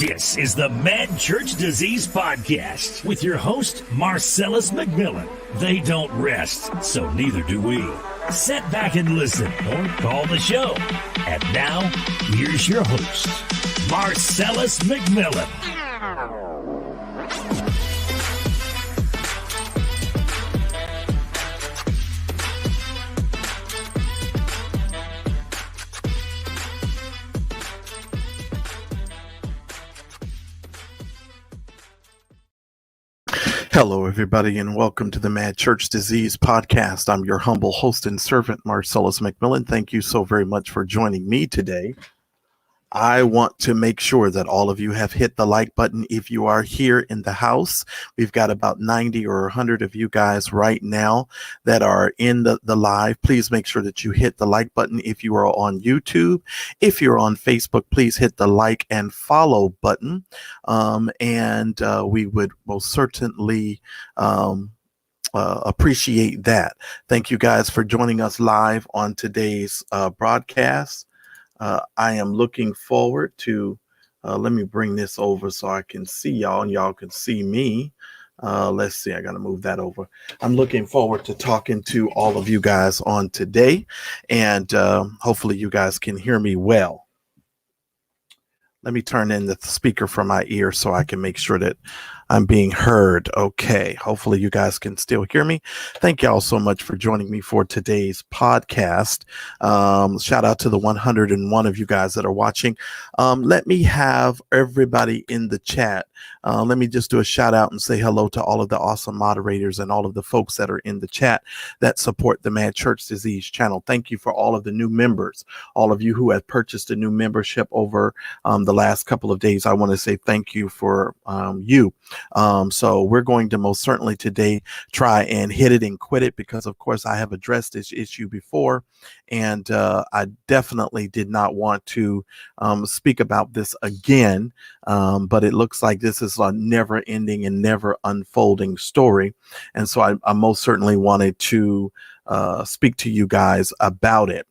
This is the Mad Church Disease Podcast with your host, MarcellusMcMillian. They don't rest, so neither do we. Sit back and listen or call the show. And now, here's your host, MarcellusMcMillian. Hello, everybody, and welcome to the Mad Church Disease Podcast. I'm your humble host and servant, MarcellusMcMillian. Thank you so very much for joining me today. I want to make sure that all of you have hit the like button if you are here in the house. We've got about 90 or 100 of you guys right now that are in the live. Please make sure that you hit the like button if you are on YouTube. If you're on Facebook, please hit the like and follow button. We would most certainly appreciate that. Thank you guys for joining us live on today's broadcast. I am looking forward to, let me bring this over so I can see y'all and y'all can see me. Let's see, I got to move that over. I'm looking forward to talking to all of you guys on today, and hopefully you guys can hear me well. Let me turn in the speaker from my ear so I can make sure that I'm being heard. Okay. Hopefully you guys can still hear me. Thank y'all so much for joining me for today's podcast. Shout out to the 101 of you guys that are watching. Let me have everybody in the chat. Let me just do a shout out and say hello to all of the awesome moderators and all of the folks that are in the chat that support the Mad Church Disease channel. Thank you for all of the new members, all of you who have purchased a new membership over the last couple of days. I want to say thank you for you. So we're going to most certainly today try and hit it and quit it because, of course, I have addressed this issue before, and I definitely did not want to speak about this again, but it looks like this is a never-ending and never unfolding story, and so I most certainly wanted to speak to you guys about it.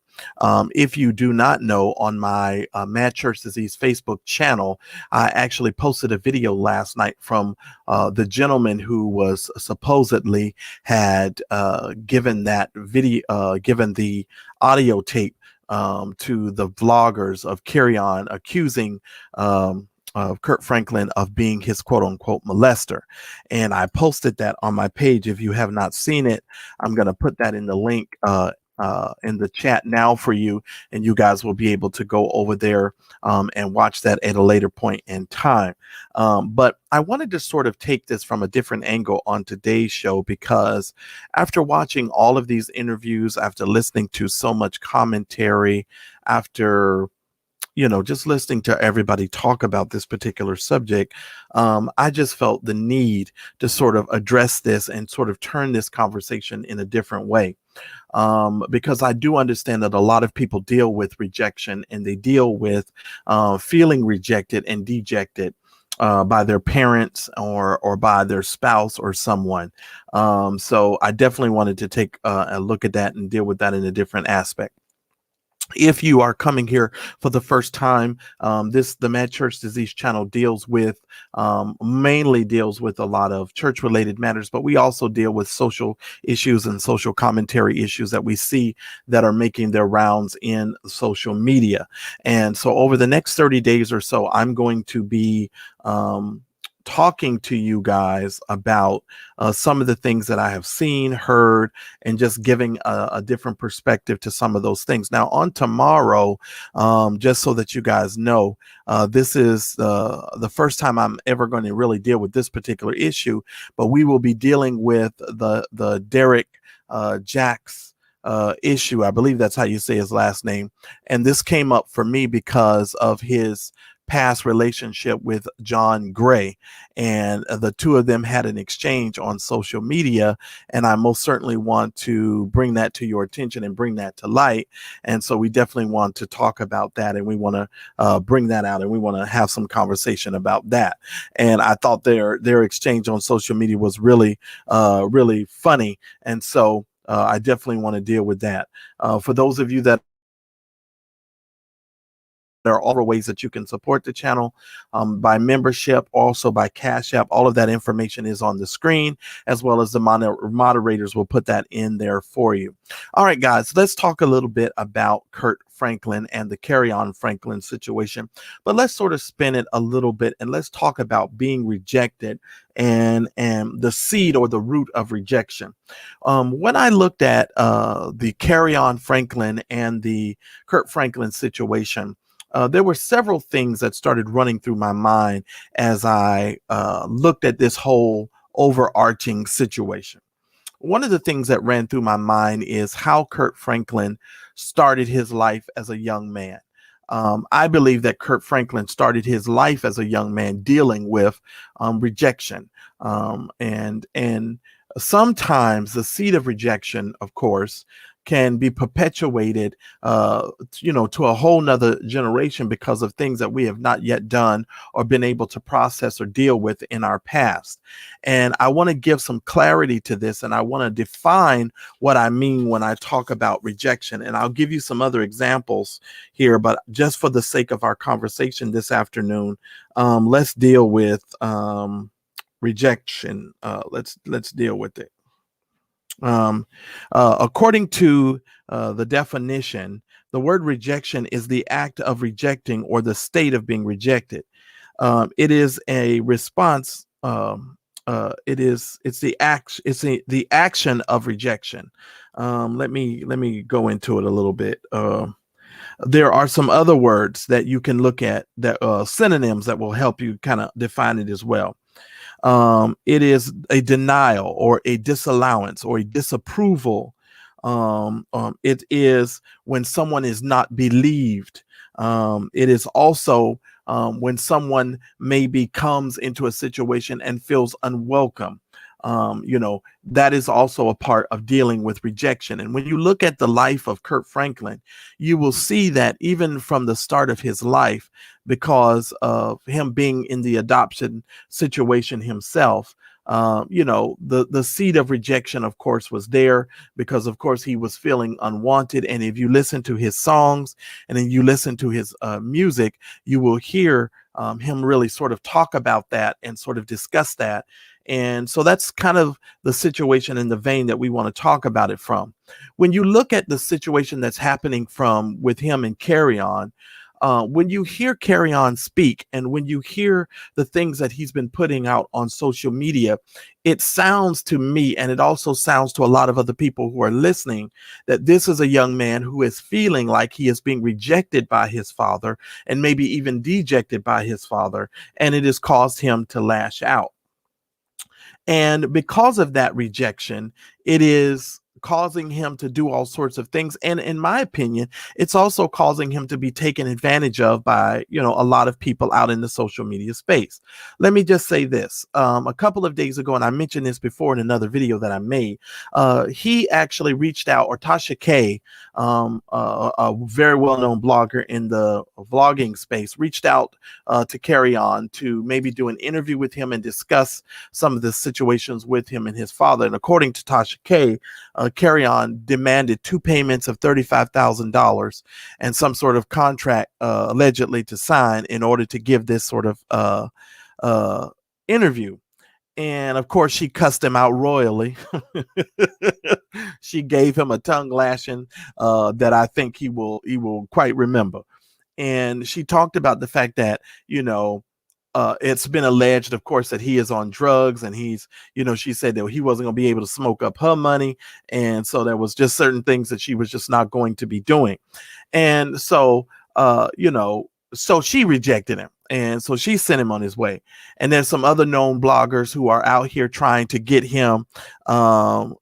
If you do not know, on my Mad Church Disease Facebook channel, I actually posted a video last night from the gentleman who was supposedly had given that video, given the audio tape to the vloggers of Kerrion, accusing of Kirk Franklin of being his quote unquote molester. And I posted that on my page. If you have not seen it, I'm going to put that in the link in the chat now for you, and you guys will be able to go over there and watch that at a later point in time. But I wanted to sort of take this from a different angle on today's show, because after watching all of these interviews, after listening to so much commentary, after just listening to everybody talk about this particular subject, I just felt the need to sort of address this and sort of turn this conversation in a different way. Because I do understand that a lot of people deal with rejection, and they deal with feeling rejected and dejected by their parents or by their spouse or someone. So I definitely wanted to take a look at that and deal with that in a different aspect. If you are coming here for the first time, the Mad Church Disease channel mainly deals with a lot of church-related matters, but we also deal with social issues and social commentary issues that we see that are making their rounds in social media. And so over the next 30 days or so, I'm going to be talking to you guys about some of the things that I have seen, heard, and just giving a different perspective to some of those things. Now, on tomorrow, just so that you guys know, this is the first time I'm ever going to really deal with this particular issue, but we will be dealing with the Derek Jacks issue. I believe that's how you say his last name. And this came up for me because of his past relationship with John Gray, and the two of them had an exchange on social media, and I most certainly want to bring that to your attention and bring that to light. And so we definitely want to talk about that, and we want to bring that out, and we want to have some conversation about that. And I thought their exchange on social media was really funny, and so I definitely want to deal with that. For those of you that There are all ways that you can support the channel, by membership, also by Cash App. All of that information is on the screen, as well as the moderators will put that in there for you. All right, guys, let's talk a little bit about Kirk Franklin and the Kerrion Franklin situation, but let's sort of spin it a little bit and let's talk about being rejected and the seed or the root of rejection. When I looked at the Kerrion Franklin and the Kirk Franklin situation, there were several things that started running through my mind as I looked at this whole overarching situation. One of the things that ran through my mind is how Kirk Franklin started his life as a young man. I believe that Kirk Franklin started his life as a young man dealing with rejection. And sometimes the seed of rejection, of course, can be perpetuated, to a whole nother generation because of things that we have not yet done or been able to process or deal with in our past. And I want to give some clarity to this, and I want to define what I mean when I talk about rejection. And I'll give you some other examples here, but just for the sake of our conversation this afternoon, let's deal with rejection. Let's deal with it. According to the definition, the word rejection is the act of rejecting or the state of being rejected. It is a response. It's the action of rejection. Let me go into it a little bit. There are some other words that you can look at, that synonyms that will help you kind of define it as well. It is a denial or a disallowance or a disapproval. It is when someone is not believed. It is also when someone maybe comes into a situation and feels unwelcome. That is also a part of dealing with rejection. And when you look at the life of Kirk Franklin, you will see that even from the start of his life, because of him being in the adoption situation himself, the seed of rejection, of course, was there because, of course, he was feeling unwanted. And if you listen to his songs and then you listen to his music, you will hear him really sort of talk about that and sort of discuss that. And so that's kind of the situation in the vein that we want to talk about it from. When you look at the situation that's happening with him and Kerrion, when you hear Kerrion speak and when you hear the things that he's been putting out on social media, it sounds to me, and it also sounds to a lot of other people who are listening, that this is a young man who is feeling like he is being rejected by his father and maybe even dejected by his father, and it has caused him to lash out. And because of that rejection, it is causing him to do all sorts of things. And in my opinion, it's also causing him to be taken advantage of by, a lot of people out in the social media space. Let me just say this. A couple of days ago, and I mentioned this before in another video that I made, he actually reached out, or Tasha K, a very well-known blogger in the vlogging space, reached out to Kerrion to maybe do an interview with him and discuss some of the situations with him and his father. And according to Tasha K, Kerrion demanded 2 payments of $35,000 and some sort of contract allegedly to sign in order to give this sort of interview. And of course, she cussed him out royally. She gave him a tongue lashing that I think he will quite remember. And she talked about the fact that, it's been alleged, of course, that he is on drugs, and he's, she said that he wasn't going to be able to smoke up her money. And so there was just certain things that she was just not going to be doing. And so, so she rejected him. And so she sent him on his way. And there's some other known bloggers who are out here trying to get him, to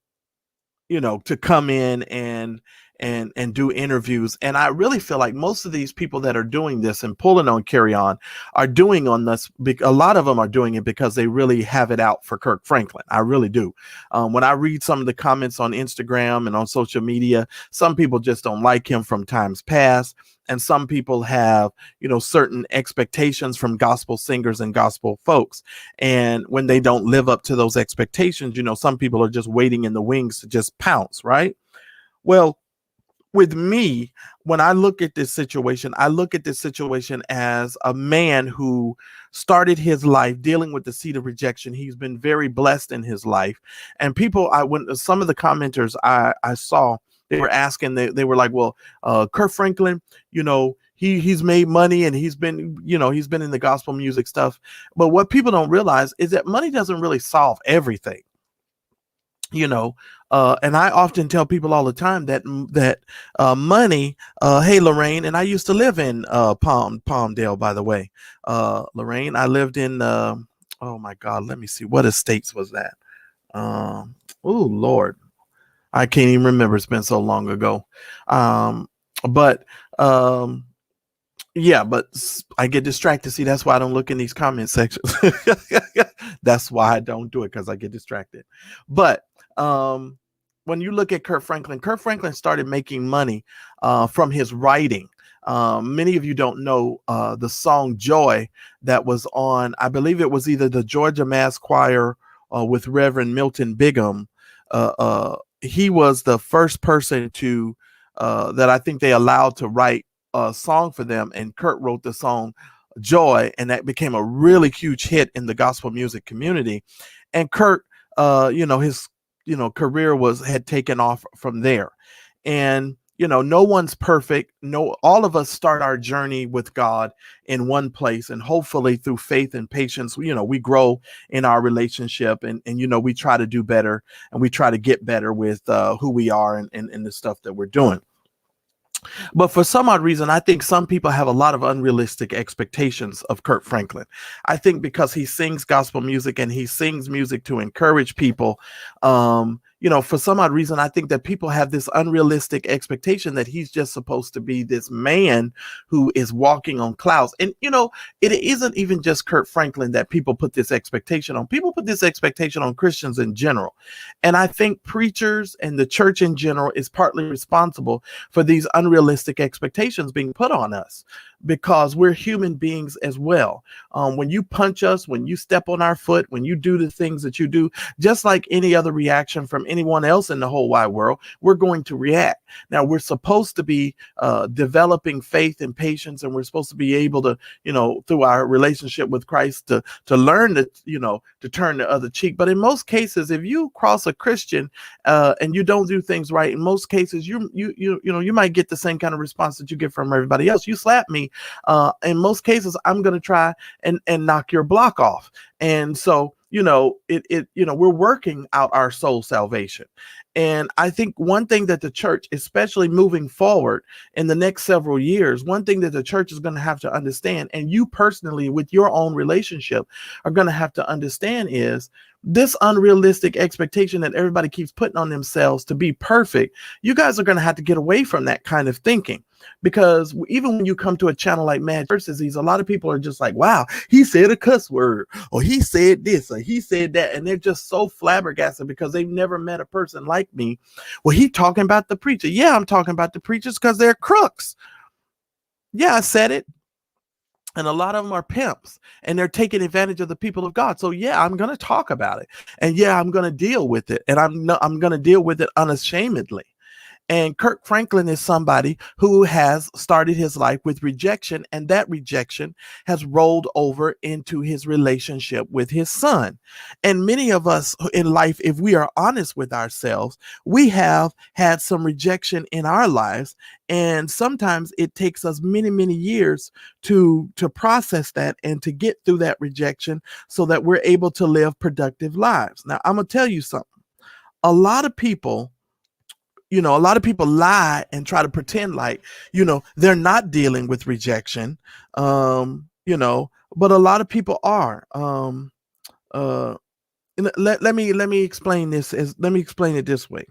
come in and do interviews. And I really feel like most of these people that are doing this and pulling on Kerrion are doing on this. A lot of them are doing it because they really have it out for Kirk Franklin. I really do. When I read some of the comments on Instagram and on social media, some people just don't like him from times past. And some people have, certain expectations from gospel singers and gospel folks. And when they don't live up to those expectations, some people are just waiting in the wings to just pounce, right? Well, with me, when I look at this situation, I look at this situation as a man who started his life dealing with the seed of rejection. He's been very blessed in his life. And people, when some of the commenters I saw, they were asking, they were like, well, Kirk Franklin, he's made money and he's been in the gospel music stuff. But what people don't realize is that money doesn't really solve everything. And I often tell people all the time that money, hey Lorraine, and I used to live in Palmdale, by the way. Lorraine, I lived in oh my God, let me see, what estates was that? Oh Lord, I can't even remember. It's been so long ago. But yeah, but I get distracted. See, that's why I don't look in these comment sections. That's why I don't do it, because I get distracted. But when you look at Kirk Franklin started making money from his writing. Many of you don't know the song Joy that was on, I believe it was either the Georgia Mass Choir with Reverend Milton Bigham. He was the first person to that I think they allowed to write a song for them, and Kirk wrote the song Joy, and that became a really huge hit in the gospel music community. And Kirk, his career had taken off from there. And no one's perfect. No, all of us start our journey with God in one place, and hopefully through faith and patience, we grow in our relationship, and we try to do better, and we try to get better with who we are and the stuff that we're doing. But for some odd reason, I think some people have a lot of unrealistic expectations of Kirk Franklin. I think because he sings gospel music and he sings music to encourage people, for some odd reason, I think that people have this unrealistic expectation that he's just supposed to be this man who is walking on clouds. And, it isn't even just Kirk Franklin that people put this expectation on. People put this expectation on Christians in general. And I think preachers and the church in general is partly responsible for these unrealistic expectations being put on us, because we're human beings as well. When you punch us, when you step on our foot, when you do the things that you do, just like any other reaction from anyone else in the whole wide world, we're going to react. Now, we're supposed to be developing faith and patience, and we're supposed to be able to, through our relationship with Christ, to learn to turn the other cheek. But in most cases, if you cross a Christian and you don't do things right, in most cases, you might get the same kind of response that you get from everybody else. You slap me, in most cases, I'm going to try and knock your block off. And so, we're working out our soul salvation. And I think one thing that the church, especially moving forward in the next several years, one thing that the church is going to have to understand, and you personally with your own relationship are going to have to understand, is this unrealistic expectation that everybody keeps putting on themselves to be perfect. You guys are going to have to get away from that kind of thinking, because even when you come to a channel like Mad Church Disease, a lot of people are just like, wow, he said a cuss word, or he said this, or he said that. And they're just so flabbergasted because they've never met a person like me. Well, he talking about the preacher. Yeah, I'm talking about the preachers because they're crooks. Yeah, I said it. And a lot of them are pimps, and they're taking advantage of the people of God. So yeah, I'm going to talk about it, and yeah, I'm going to deal with it, and I'm going to deal with it unashamedly. And Kirk Franklin is somebody who has started his life with rejection, and that rejection has rolled over into his relationship with his son. And many of us in life, if we are honest with ourselves, we have had some rejection in our lives. And sometimes it takes us many, many years to process that and to get through that rejection so that we're able to live productive lives. Now, I'm going to tell you something. A lot of people lie and try to pretend like, they're not dealing with rejection, but a lot of people are. Let me explain it this way.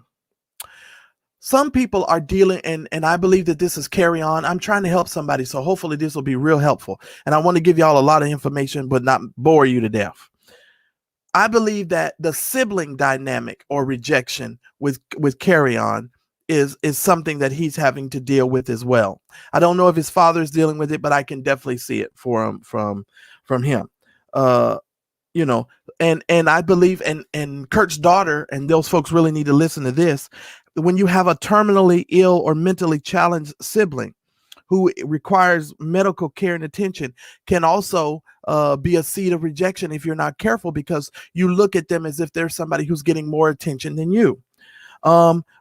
Some people are dealing, and I believe that this is Kerrion. I'm trying to help somebody, so hopefully this will be real helpful. And I want to give y'all a lot of information, but not bore you to death. I believe that the sibling dynamic or rejection with Kerrion is something that he's having to deal with as well. I don't know if his father is dealing with it, but I can definitely see it from him. And I believe, and Kirk's daughter, and those folks really need to listen to this. when you have a terminally ill or mentally challenged sibling who requires medical care and attention, can also be a seed of rejection if you're not careful, because you look at them as if they're somebody who's getting more attention than you.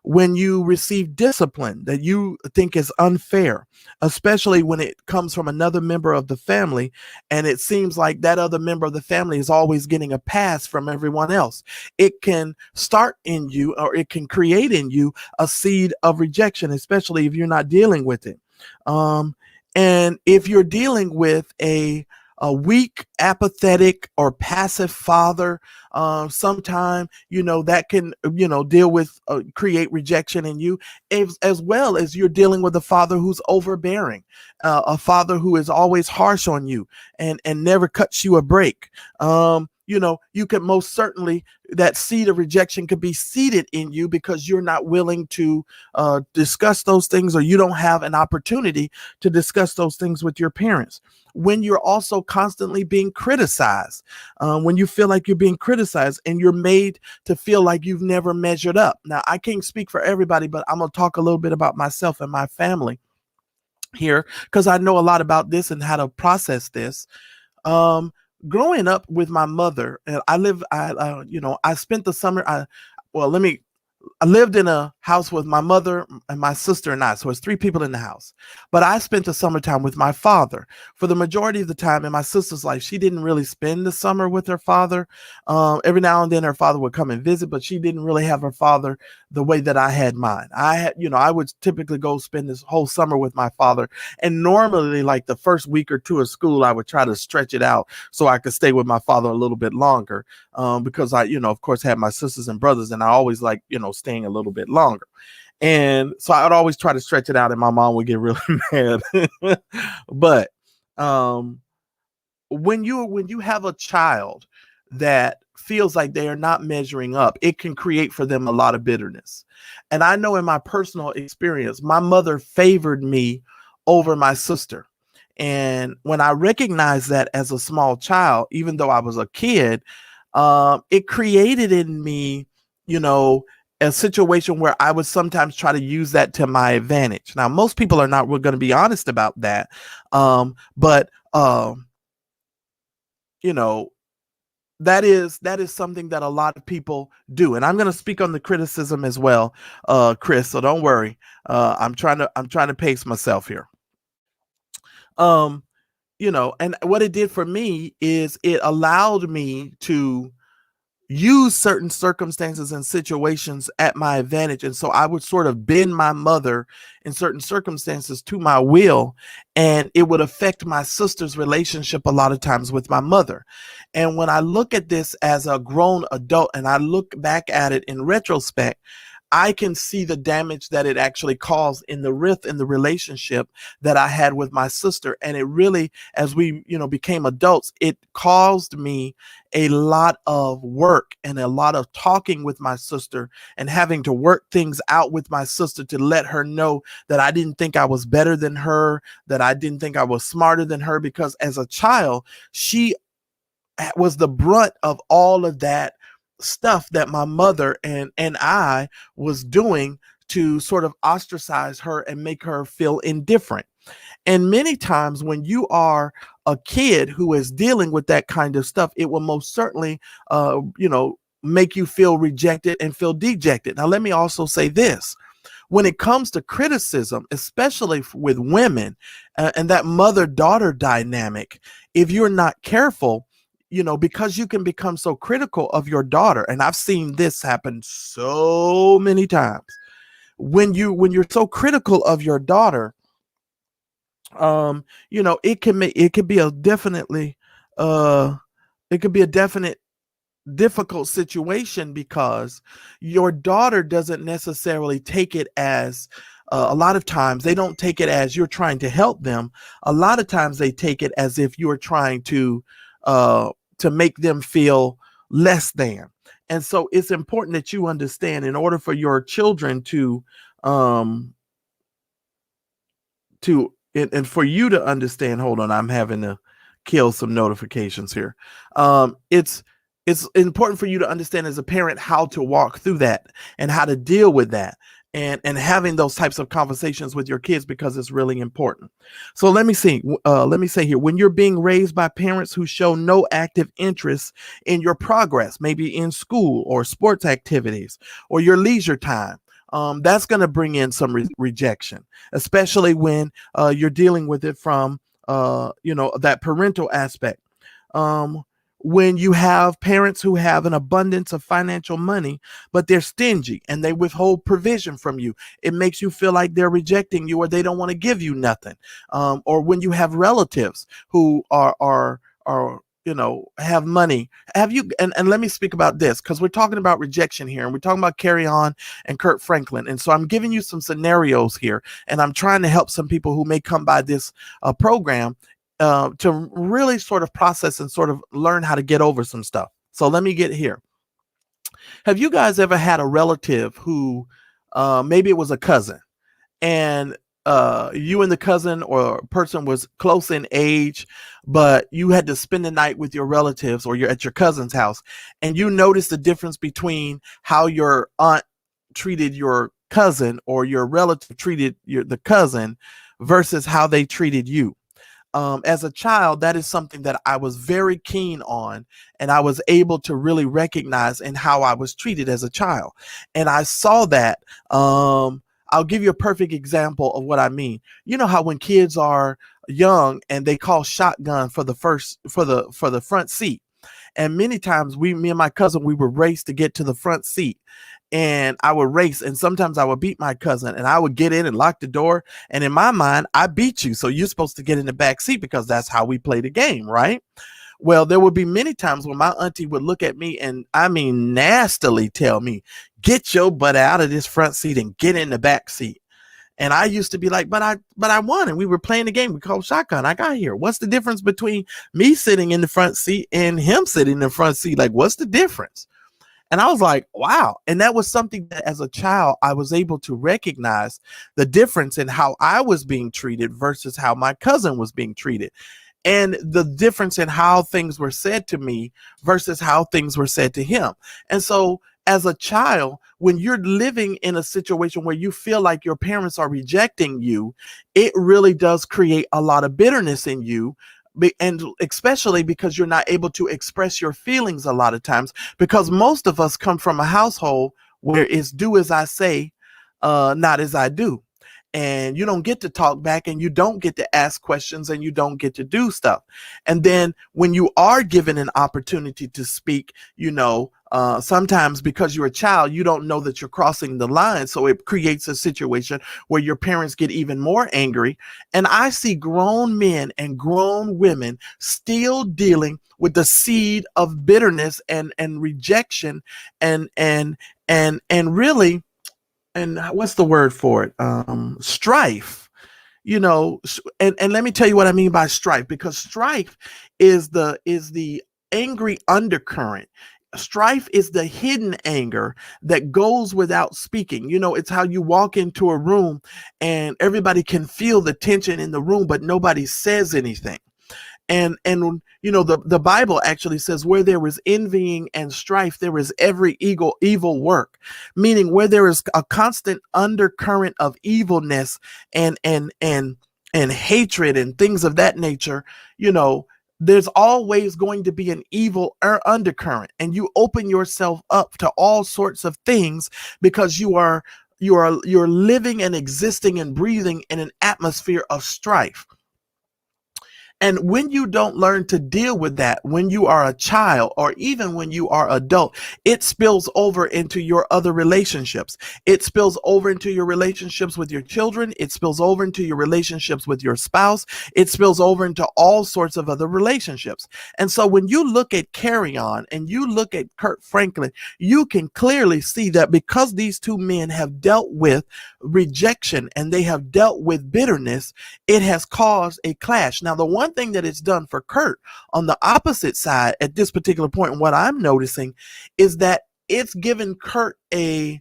When you receive discipline that you think is unfair, especially when it comes from another member of the family, and it seems like that other member of the family is always getting a pass from everyone else, it can start in you, or it can create in you a seed of rejection, especially if you're not dealing with it. And if you're dealing with a weak, apathetic, or passive father, sometime, that can, deal with, create rejection in you, as well as you're dealing with a father who's overbearing, a father who is always harsh on you and never cuts you a break. You can most certainly, that seed of rejection could be seeded in you because you're not willing to discuss those things, or you don't have an opportunity to discuss those things with your parents. When you're also constantly being criticized, when you feel like you're being criticized and you're made to feel like you've never measured up. Now, I can't speak for everybody, but I'm going to talk a little bit about myself and my family here, because I know a lot about this and how to process this. Growing up with my mother, and I spent the summer. I lived in a house with my mother and my sister and I, so it's 3 people in the house. But I spent the summertime with my father. For the majority of the time in my sister's life, she didn't really spend the summer with her father. Every now and then her father would come and visit, but she didn't really have her father the way that I had mine. I would typically go spend this whole summer with my father. And normally, like the first week or 2 of school, I would try to stretch it out so I could stay with my father a little bit longer, because I, of course, had my sisters and brothers, and I always like, staying a little bit longer. And so I would always try to stretch it out, and my mom would get really mad. But when you have a child that feels like they are not measuring up, it can create for them a lot of bitterness. And I know in my personal experience, my mother favored me over my sister. And when I recognized that as a small child, even though I was a kid, it created in me, a situation where I would sometimes try to use that to my advantage. Now, most people are not, we're going to be honest about that. But that is something that a lot of people do. And I'm going to speak on the criticism as well, Chris, so don't worry. I'm trying to pace myself here. And what it did for me is it allowed me to use certain circumstances and situations at my advantage. And so I would sort of bend my mother in certain circumstances to my will, and it would affect my sister's relationship a lot of times with my mother. And when I look at this as a grown adult and I look back at it in retrospect, I can see the damage that it actually caused in the rift in the relationship that I had with my sister. And it really, as we, became adults, it caused me a lot of work and a lot of talking with my sister and having to work things out with my sister to let her know that I didn't think I was better than her, that I didn't think I was smarter than her, because as a child, she was the brunt of all of that stuff that my mother and I was doing to sort of ostracize her and make her feel indifferent. And many times when you are a kid who is dealing with that kind of stuff, it will most certainly, make you feel rejected and feel dejected. Now, let me also say this. When it comes to criticism, especially with women, and that mother-daughter dynamic, if you're not careful, because you can become so critical of your daughter, and I've seen this happen so many times. When you're so critical of your daughter, it could be a definite difficult situation, because your daughter doesn't necessarily take it as, a lot of times they don't take it as you're trying to help them. A lot of times they take it as if you're trying to make them feel less than. And so it's important that you understand, in order for your children and for you to understand, hold on, I'm having to kill some notifications here. It's important for you to understand as a parent how to walk through that and how to deal with that. and having those types of conversations with your kids, because it's really important. So let me see. Let me say here, when you're being raised by parents who show no active interest in your progress, maybe in school or sports activities or your leisure time, that's going to bring in some rejection, especially when you're dealing with it from that parental aspect. Um, when you have parents who have an abundance of financial money, but they're stingy and they withhold provision from you, it makes you feel like they're rejecting you or they don't want to give you nothing. Or when you have relatives who are have money. Have you, and let me speak about this, because we're talking about rejection here and we're talking about Kerrion and Kirk Franklin. And so I'm giving you some scenarios here, and I'm trying to help some people who may come by this program to really sort of process and sort of learn how to get over some stuff. So let me get here. Have you guys ever had a relative who maybe it was a cousin, and you and the cousin or person was close in age, but you had to spend the night with your relatives or you're at your cousin's house, and you noticed the difference between how your aunt treated your cousin or your relative treated the cousin versus how they treated you? As a child, that is something that I was very keen on, and I was able to really recognize in how I was treated as a child. And I saw that. I'll give you a perfect example of what I mean. You know how when kids are young and they call shotgun for the front seat, and many times me and my cousin, we would race to get to the front seat. And I would race, and sometimes I would beat my cousin, and I would get in and lock the door. And in my mind, I beat you, so you're supposed to get in the back seat, because that's how we play the game, right? Well, there would be many times when my auntie would look at me and, I mean, nastily tell me, "Get your butt out of this front seat and get in the back seat." And I used to be like, but I won, and we were playing the game. We called shotgun. I got here. What's the difference between me sitting in the front seat and him sitting in the front seat? Like, what's the difference? And I was like, wow. And that was something that as a child, I was able to recognize the difference in how I was being treated versus how my cousin was being treated. And the difference in how things were said to me versus how things were said to him. And so as a child, when you're living in a situation where you feel like your parents are rejecting you, it really does create a lot of bitterness in you. And especially because you're not able to express your feelings a lot of times, because most of us come from a household where it's do as I say, not as I do. And you don't get to talk back, and you don't get to ask questions, and you don't get to do stuff. And then when you are given an opportunity to speak, sometimes because you're a child, you don't know that you're crossing the line. So it creates a situation where your parents get even more angry. And I see grown men and grown women still dealing with the seed of bitterness and rejection and really, and what's the word for it? Strife, and let me tell you what I mean by strife, because strife is the angry undercurrent. Strife is the hidden anger that goes without speaking. It's how you walk into a room and everybody can feel the tension in the room, but nobody says anything. And the Bible actually says where there is envying and strife, there is every evil work, meaning where there is a constant undercurrent of evilness and hatred and things of that nature, there's always going to be an evil undercurrent, and you open yourself up to all sorts of things because you're living and existing and breathing in an atmosphere of strife. And when you don't learn to deal with that, when you are a child or even when you are adult, it spills over into your other relationships. It spills over into your relationships with your children. It spills over into your relationships with your spouse. It spills over into all sorts of other relationships. And so when you look at Kerrion and you look at Kirk Franklin, you can clearly see that because these two men have dealt with rejection and they have dealt with bitterness, it has caused a clash. Now, the one thing that it's done for Kurt on the opposite side at this particular point, and what I'm noticing is that it's given Kurt an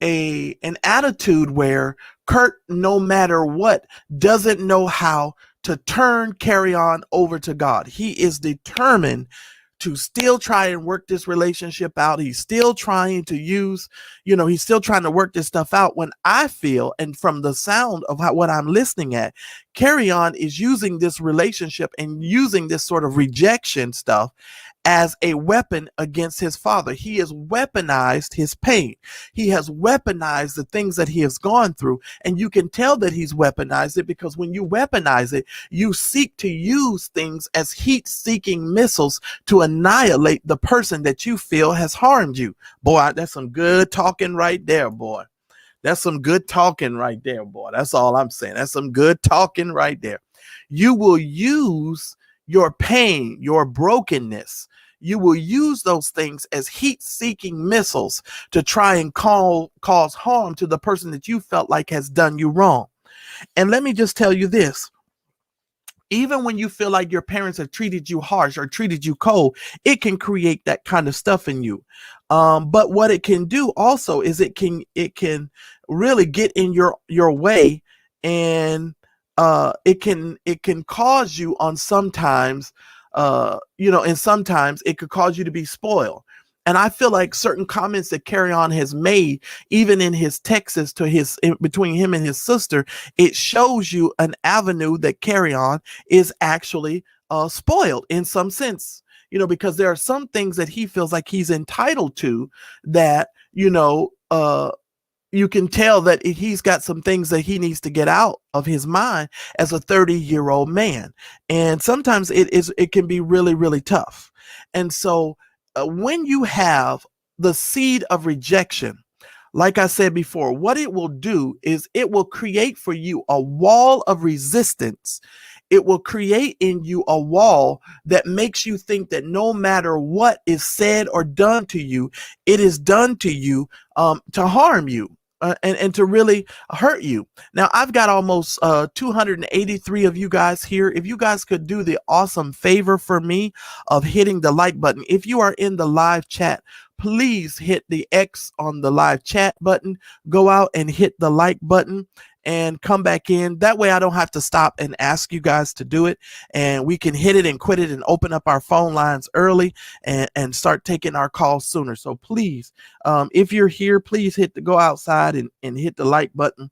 attitude where Kurt, no matter what, doesn't know how to turn Kerrion over to God. He is determined to still try and work this relationship out. He's still trying to use, he's still trying to work this stuff out, when I feel, and from the sound of what I'm listening at, Kerrion is using this relationship and using this sort of rejection stuff as a weapon against his father. He has weaponized his pain. He has weaponized the things that he has gone through. And you can tell that he's weaponized it, because when you weaponize it, you seek to use things as heat-seeking missiles to annihilate the person that you feel has harmed you. Boy, that's some good talking right there, boy. That's some good talking right there, boy. That's all I'm saying. That's some good talking right there. You will use your pain, your brokenness. You will use those things as heat-seeking missiles to try and cause harm to the person that you felt like has done you wrong. And let me just tell you this. Even when you feel like your parents have treated you harsh or treated you cold, it can create that kind of stuff in you. But what it can do also is it can really get in your way, and it can cause you on sometimes, and sometimes it could cause you to be spoiled. And I feel like certain comments that Kerrion has made, even in his texts between him and his sister, it shows you an avenue that Kerrion is actually spoiled in some sense, because there are some things that he feels like he's entitled to that, you can tell that he's got some things that he needs to get out of his mind as a 30-year-old man. And sometimes it can be really, really tough. And so when you have the seed of rejection, like I said before, what it will do is it will create for you a wall of resistance. It will create in you a wall that makes you think that no matter what is said or done to you, it is done to you to harm you. And to really hurt you. Now, I've got almost 283 of you guys here. If you guys could do the awesome favor for me of hitting the like button. If you are in the live chat, please hit the X on the live chat button. Go out and hit the like button and come back in. That way I don't have to stop and ask you guys to do it. And we can hit it and quit it and open up our phone lines early and start taking our calls sooner. So please, if you're here, please go outside and hit the like button.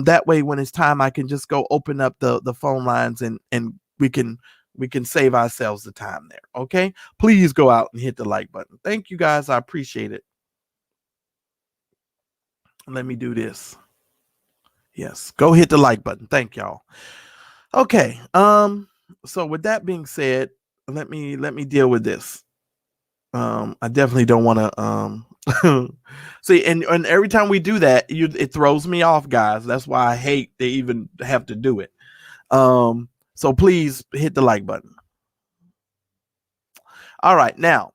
That way, when it's time, I can just go open up the phone lines and we can save ourselves the time there. Okay. Please go out and hit the like button. Thank you guys. I appreciate it. Let me do this. Yes, go hit the like button. Thank y'all. Okay. So with that being said, let me deal with this. I definitely don't want to see, and every time we do that, it throws me off, guys. That's why I hate they even have to do it. So please hit the like button. All right, now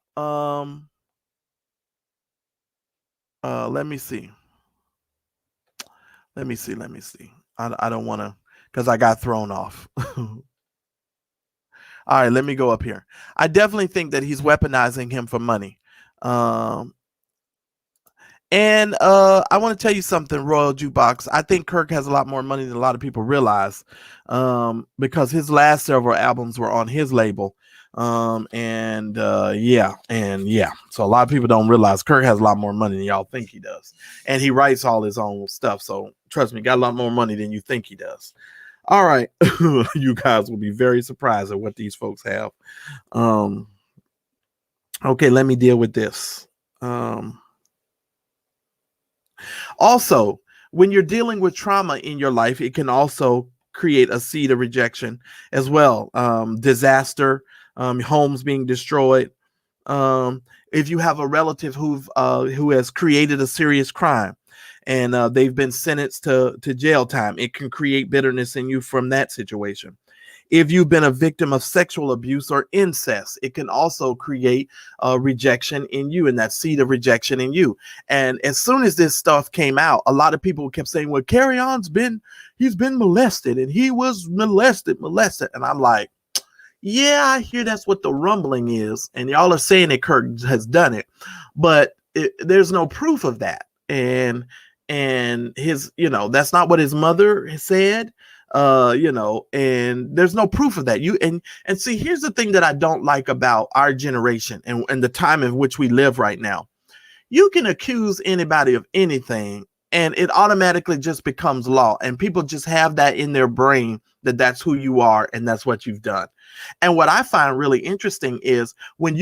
let me see. Let me see. I don't want to, because I got thrown off. All right, let me go up here. I definitely think that he's weaponizing him for money. And I want to tell you something, Royal Jukebox. I think Kirk has a lot more money than a lot of people realize, because his last several albums were on his label. So a lot of people don't realize Kirk has a lot more money than y'all think he does, and he writes all his own stuff. So trust me, got a lot more money than you think he does. All right, you guys will be very surprised at what these folks have. Okay, let me deal with this. Also, when you're dealing with trauma in your life, it can also create a seed of rejection as well. Disaster. Homes being destroyed. If you have a relative who has created a serious crime and they've been sentenced to jail time, it can create bitterness in you from that situation. If you've been a victim of sexual abuse or incest, it can also create rejection in you, and that seed of rejection in you. And as soon as this stuff came out, a lot of people kept saying, well, Kerrion's been molested, and he was molested. And I'm like, yeah, I hear that's what the rumbling is. And y'all are saying that Kirk has done it, but there's no proof of that. And his, that's not what his mother said. and there's no proof of that. And see, here's the thing that I don't like about our generation and the time in which we live right now. You can accuse anybody of anything and it automatically just becomes law, and people just have that in their brain that that's who you are and that's what you've done. And what I find really interesting is when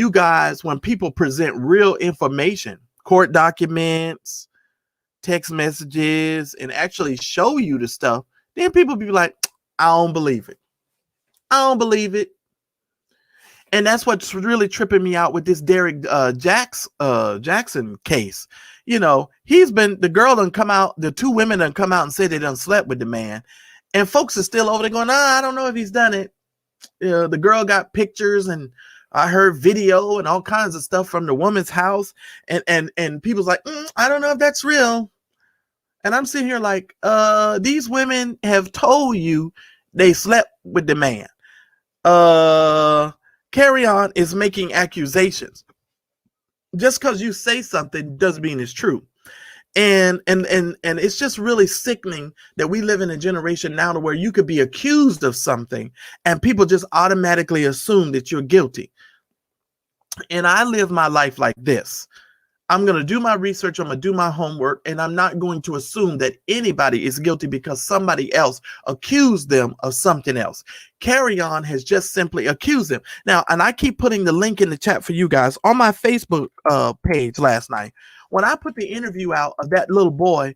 people present real information, court documents, text messages, and actually show you the stuff, then people be like, I don't believe it. I don't believe it. And that's what's really tripping me out with this Derek Jackson case. The girl done come out, the two women done come out and said they done slept with the man. And folks are still over there going, I don't know if he's done it. The girl got pictures, and I heard video and all kinds of stuff from the woman's house. And people's like, I don't know if that's real. And I'm sitting here like, these women have told you they slept with the man. Kerrion is making accusations. Just because you say something doesn't mean it's true. And it's just really sickening that we live in a generation now to where you could be accused of something and people just automatically assume that you're guilty. And I live my life like this. I'm going to do my research, I'm going to do my homework, and I'm not going to assume that anybody is guilty because somebody else accused them of something else. Kerrion has just simply accused them. Now, and I keep putting the link in the chat for you guys on my Facebook page last night. When I put the interview out of that little boy,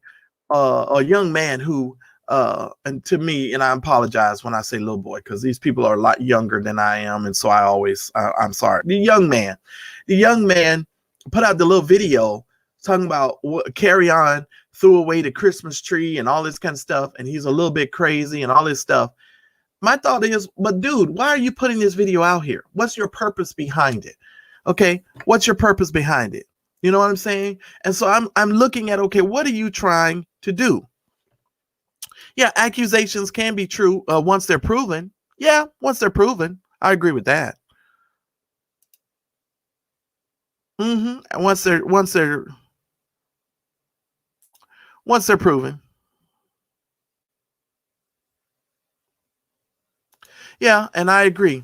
a young man who, and to me, and I apologize when I say little boy, because these people are a lot younger than I am. And so I'm sorry. The young man put out the little video talking about what Kerrion threw away the Christmas tree and all this kind of stuff. And he's a little bit crazy and all this stuff. My thought is, but dude, why are you putting this video out here? What's your purpose behind it? Okay. What's your purpose behind it? You know what I'm saying? And so I'm looking at, okay, what are you trying to do? Yeah. Accusations can be true once they're proven. Yeah. Once they're proven. I agree with that. And once they're proven. Yeah, and I agree.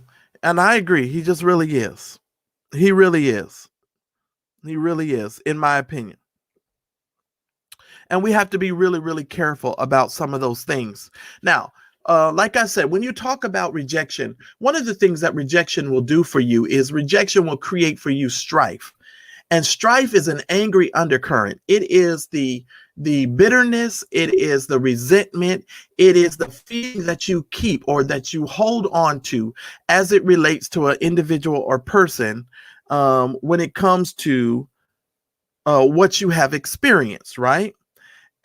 He just really is. He really is, in my opinion. And we have to be really, really careful about some of those things. Now, like I said, when you talk about rejection, one of the things that rejection will do for you is rejection will create for you strife. And strife is an angry undercurrent. It is the bitterness. It is the resentment. It is the feeling that you keep or that you hold on to as it relates to an individual or person when it comes to what you have experienced, right?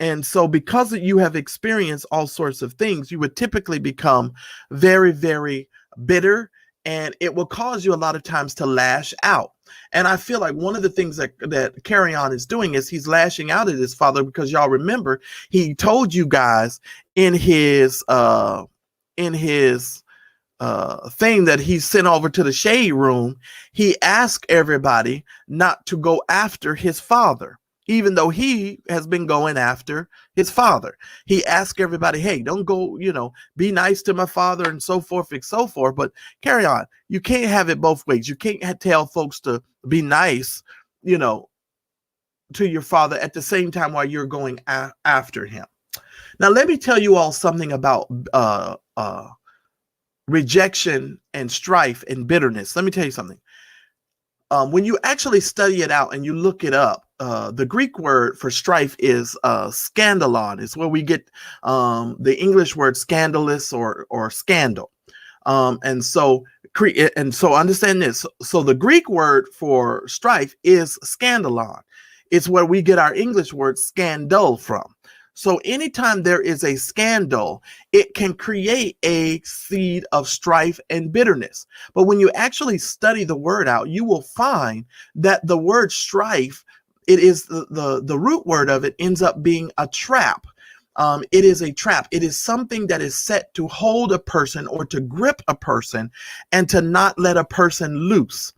And so because you have experienced all sorts of things, you would typically become very, very bitter, and it will cause you a lot of times to lash out. And I feel like one of the things that Kerrion is doing is he's lashing out at his father, because y'all remember he told you guys in his thing that he sent over to the shade room, he asked everybody not to go after his father, even though he has been going after his father. He asked everybody, hey, don't go, be nice to my father and so forth and so forth. But Kerrion, you can't have it both ways. You can't tell folks to be nice, to your father at the same time while you're going after him. Now, let me tell you all something about rejection and strife and bitterness. Let me tell you something. When you actually study it out and you look it up, the Greek word for strife is scandalon. It's where we get the English word scandalous or scandal. And so understand this. So the Greek word for strife is scandalon. It's where we get our English word scandal from. So anytime there is a scandal, it can create a seed of strife and bitterness. But when you actually study the word out, you will find that the word strife, it is the root word of it ends up being a trap. It is a trap. It is something that is set to hold a person or to grip a person and to not let a person loose.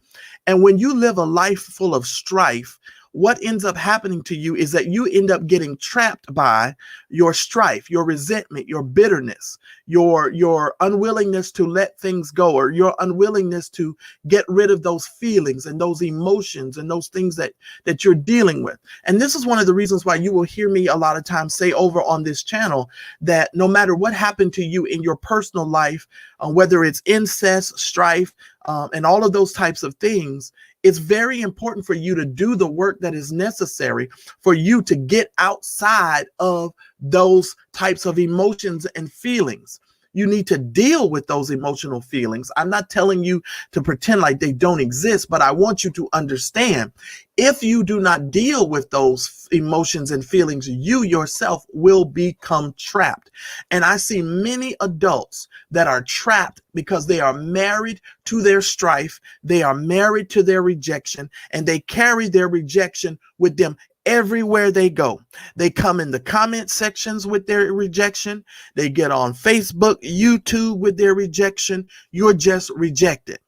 And when you live a life full of strife, what ends up happening to you is that you end up getting trapped by your strife, your resentment, your bitterness, your unwillingness to let things go, or your unwillingness to get rid of those feelings and those emotions and those things that you're dealing with. And this is one of the reasons why you will hear me a lot of times say over on this channel that no matter what happened to you in your personal life, whether it's incest, strife, and all of those types of things, it's very important for you to do the work that is necessary for you to get outside of those types of emotions and feelings. You need to deal with those emotional feelings. I'm not telling you to pretend like they don't exist, but I want you to understand, if you do not deal with those emotions and feelings, you yourself will become trapped. And I see many adults that are trapped because they are married to their strife, they are married to their rejection, and they carry their rejection with them everywhere they go. They come in the comment sections with their rejection. They get on Facebook, YouTube with their rejection. You're just rejected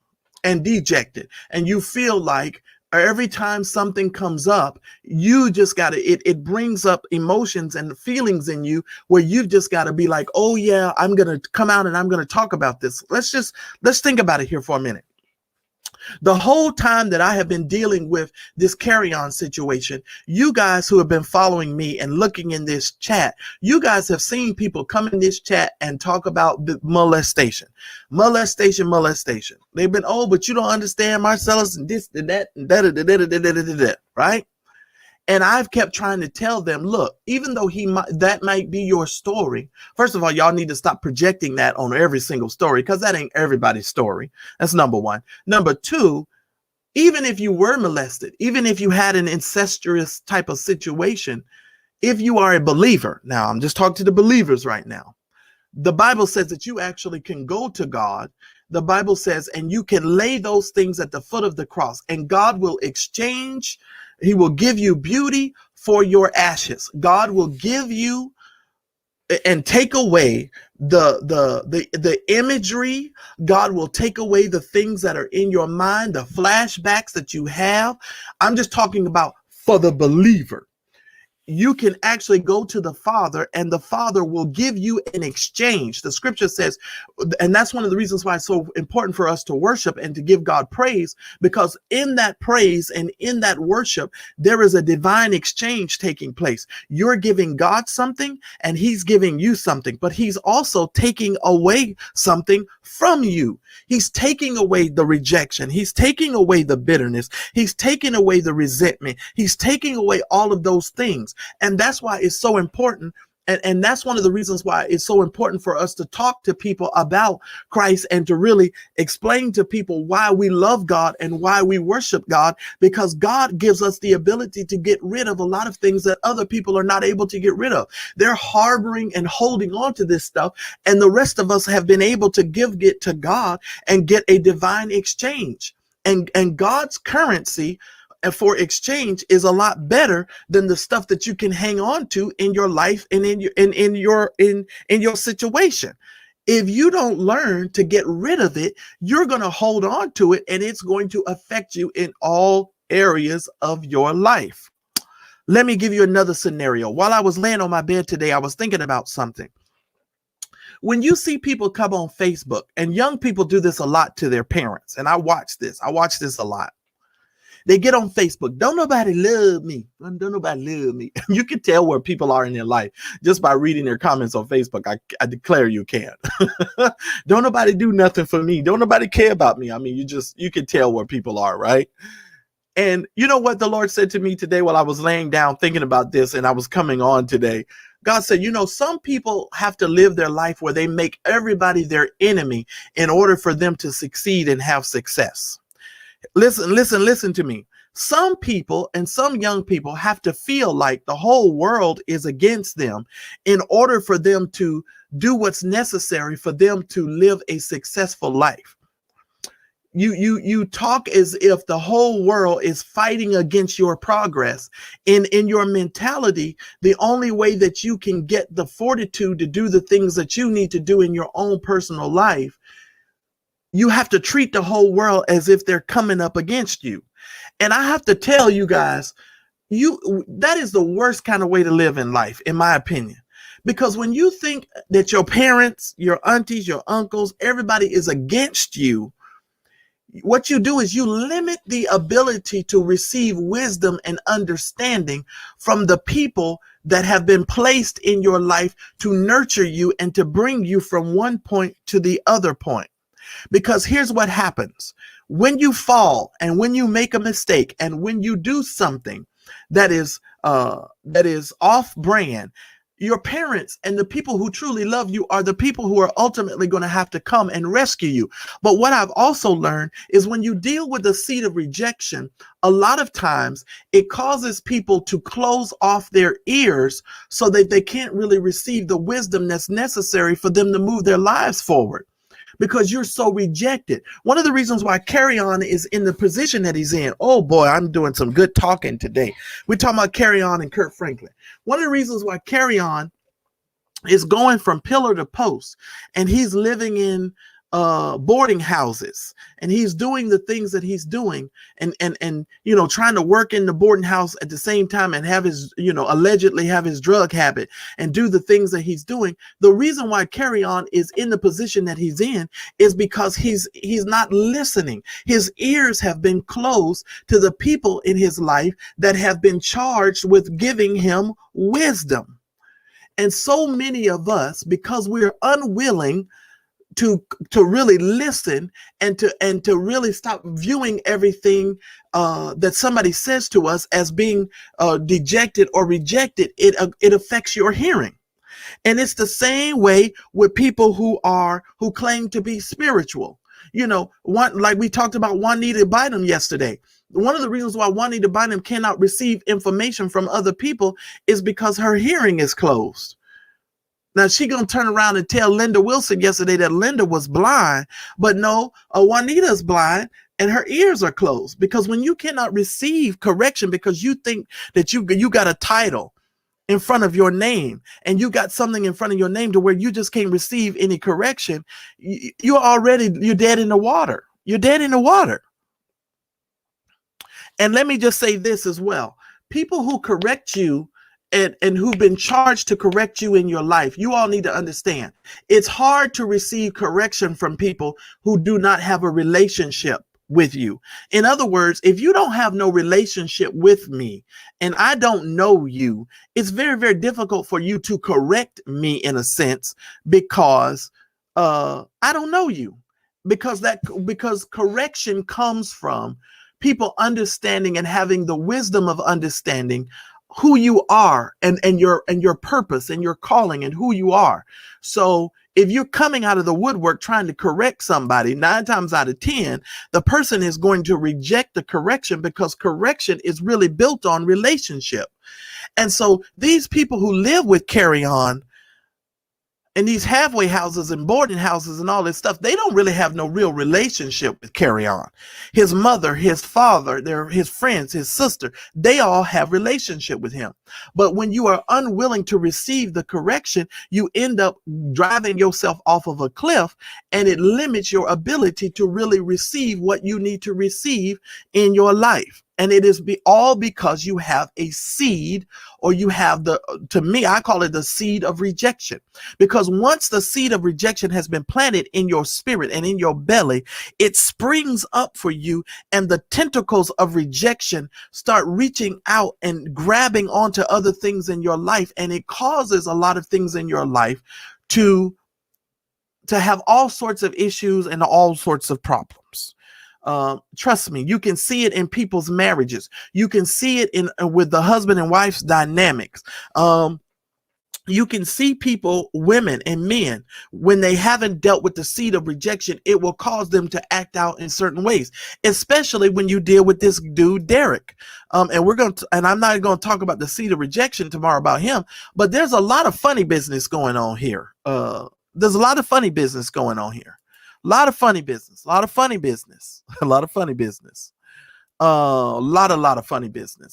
and dejected. And you feel like every time something comes up, you just got to, it brings up emotions and feelings in you where you've just got to be like, oh yeah, I'm going to come out and I'm going to talk about this. Let's think about it here for a minute. The whole time that I have been dealing with this Kerrion situation, you guys who have been following me and looking in this chat, you guys have seen people come in this chat and talk about the molestation. They've been, oh, but you don't understand Marcellus and this and that and da, right? And I've kept trying to tell them, look, even though that might be your story, first of all, y'all need to stop projecting that on every single story, because that ain't everybody's story. That's number one. Number two, even if you were molested, even if you had an incestuous type of situation, if you are a believer, now I'm just talking to the believers right now, the Bible says that you actually can go to God. The Bible says, and you can lay those things at the foot of the cross, and God will exchange. He will give you beauty for your ashes. God will give you and take away the imagery. God will take away the things that are in your mind, the flashbacks that you have. I'm just talking about for the believer. You can actually go to the Father, and the Father will give you an exchange. The scripture says, and that's one of the reasons why it's so important for us to worship and to give God praise, because in that praise and in that worship, there is a divine exchange taking place. You're giving God something and he's giving you something, but he's also taking away something from you. He's taking away the rejection. He's taking away the bitterness. He's taking away the resentment. He's taking away all of those things. And that's why it's so important. And that's one of the reasons why it's so important for us to talk to people about Christ and to really explain to people why we love God and why we worship God, because God gives us the ability to get rid of a lot of things that other people are not able to get rid of. They're harboring and holding on to this stuff, and the rest of us have been able to give it to God and get a divine exchange. And God's currency for exchange is a lot better than the stuff that you can hang on to in your life and in your situation. If you don't learn to get rid of it, you're going to hold on to it, and it's going to affect you in all areas of your life. Let me give you another scenario. While I was laying on my bed today, I was thinking about something. When you see people come on Facebook, and young people do this a lot to their parents, and I watch this a lot. They get on Facebook. Don't nobody love me. Don't nobody love me. You can tell where people are in their life just by reading their comments on Facebook. I declare you can. Don't nobody do nothing for me. Don't nobody care about me. I mean, you can tell where people are, right? And you know what the Lord said to me today while I was laying down thinking about this, and I was coming on today? God said, some people have to live their life where they make everybody their enemy in order for them to succeed and have success. Listen to me. Some people and some young people have to feel like the whole world is against them in order for them to do what's necessary for them to live a successful life. You talk as if the whole world is fighting against your progress. In your mentality, the only way that you can get the fortitude to do the things that you need to do in your own personal life, you have to treat the whole world as if they're coming up against you. And I have to tell you guys, that is the worst kind of way to live in life, in my opinion. Because when you think that your parents, your aunties, your uncles, everybody is against you, what you do is you limit the ability to receive wisdom and understanding from the people that have been placed in your life to nurture you and to bring you from one point to the other point. Because here's what happens. When you fall and when you make a mistake and when you do something that is off brand, your parents and the people who truly love you are the people who are ultimately going to have to come and rescue you. But what I've also learned is when you deal with the seed of rejection, a lot of times it causes people to close off their ears so that they can't really receive the wisdom that's necessary for them to move their lives forward. Because you're so rejected. One of the reasons why Kerrion is in the position that he's in. Oh boy, I'm doing some good talking today. We're talking about Kerrion and Kirk Franklin. One of the reasons why Kerrion is going from pillar to post and he's living in boarding houses and he's doing the things that he's doing and trying to work in the boarding house at the same time and have his allegedly have his drug habit and do the things that he's doing. The reason why Kerrion is in the position that he's in is because he's not listening. His ears have been closed to the people in his life that have been charged with giving him wisdom. And so many of us, because we're unwilling to really listen and to really stop viewing everything that somebody says to us as being dejected or rejected, it affects your hearing. And it's the same way with people who claim to be spiritual. Like we talked about Juanita Bynum yesterday. One of the reasons why Juanita Bynum cannot receive information from other people is because her hearing is closed. Now, she going to turn around and tell Linda Wilson yesterday that Linda was blind, but no, Juanita's blind and her ears are closed. Because when you cannot receive correction because you think that you got a title in front of your name and you got something in front of your name to where you just can't receive any correction, you're dead in the water. You're dead in the water. And let me just say this as well. People who correct you and who've been charged to correct you in your life, you all need to understand. It's hard to receive correction from people who do not have a relationship with you. In other words, if you don't have no relationship with me and I don't know you, it's very, very difficult for you to correct me in a sense because I don't know you. Because correction comes from people understanding and having the wisdom of understanding who you are and your purpose and your calling and who you are. So if you're coming out of the woodwork trying to correct somebody, 9 times out of 10, the person is going to reject the correction because correction is really built on relationship. And so these people who live with Kerrion and these halfway houses and boarding houses and all this stuff, they don't really have no real relationship with Kerrion. His mother, his father, his friends, his sister, they all have relationship with him. But when you are unwilling to receive the correction, you end up driving yourself off of a cliff, and it limits your ability to really receive what you need to receive in your life. And it is all because you have a seed, or you have to me, I call it the seed of rejection. Because once the seed of rejection has been planted in your spirit and in your belly, it springs up for you, and the tentacles of rejection start reaching out and grabbing onto other things in your life. And it causes a lot of things in your life to have all sorts of issues and all sorts of problems. Trust me, you can see it in people's marriages. You can see it with the husband and wife's dynamics. You can see people, women and men, when they haven't dealt with the seed of rejection, it will cause them to act out in certain ways, especially when you deal with this dude, Derek. And I'm not going to talk about the seed of rejection tomorrow about him, but there's a lot of funny business going on here. There's a lot of funny business going on here. A lot of funny business, a lot of funny business.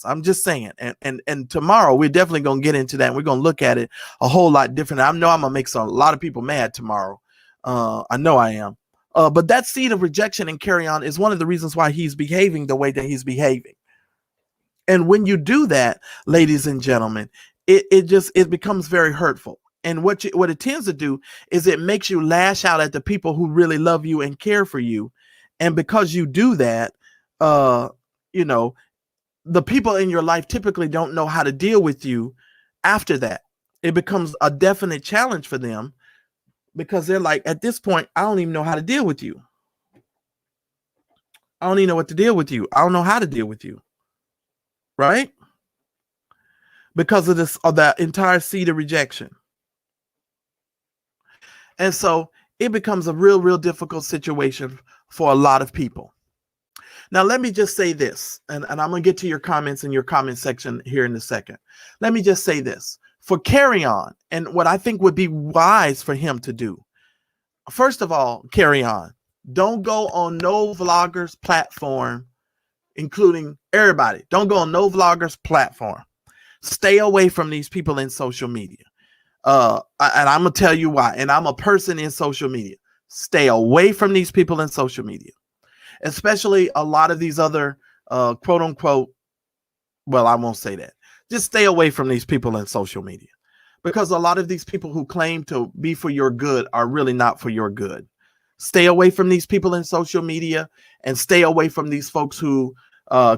I'm just saying. And tomorrow we're definitely going to get into that. And we're going to look at it a whole lot different. I know I'm going to make a lot of people mad tomorrow. I know I am. But that seed of rejection in Kerrion is one of the reasons why he's behaving the way that he's behaving. And when you do that, ladies and gentlemen, it becomes very hurtful. And what it tends to do is it makes you lash out at the people who really love you and care for you. And because you do that, you know, the people in your life typically don't know how to deal with you after that. It becomes a definite challenge for them because they're like, at this point, I don't even know how to deal with you. I don't even know what to deal with you. I don't know how to deal with you. Right? Because of that entire seed of rejection. And so it becomes a real difficult situation for a lot of people. Now, let me just say this, and I'm going to get to your comments in your comment section here in a second. Let me just say this. For Kerrion, and what I think would be wise for him to do, first of all, Kerrion, don't go on no vlogger's platform, including everybody. Don't go on no vlogger's platform. Stay away from these people in social media. And I'm going to tell you why. And I'm a person in social media. Stay away from these people in social media, especially a lot of these other quote unquote. Well, I won't say that. Just stay away from these people in social media, because a lot of these people who claim to be for your good are really not for your good. Stay away from these people in social media and stay away from these folks who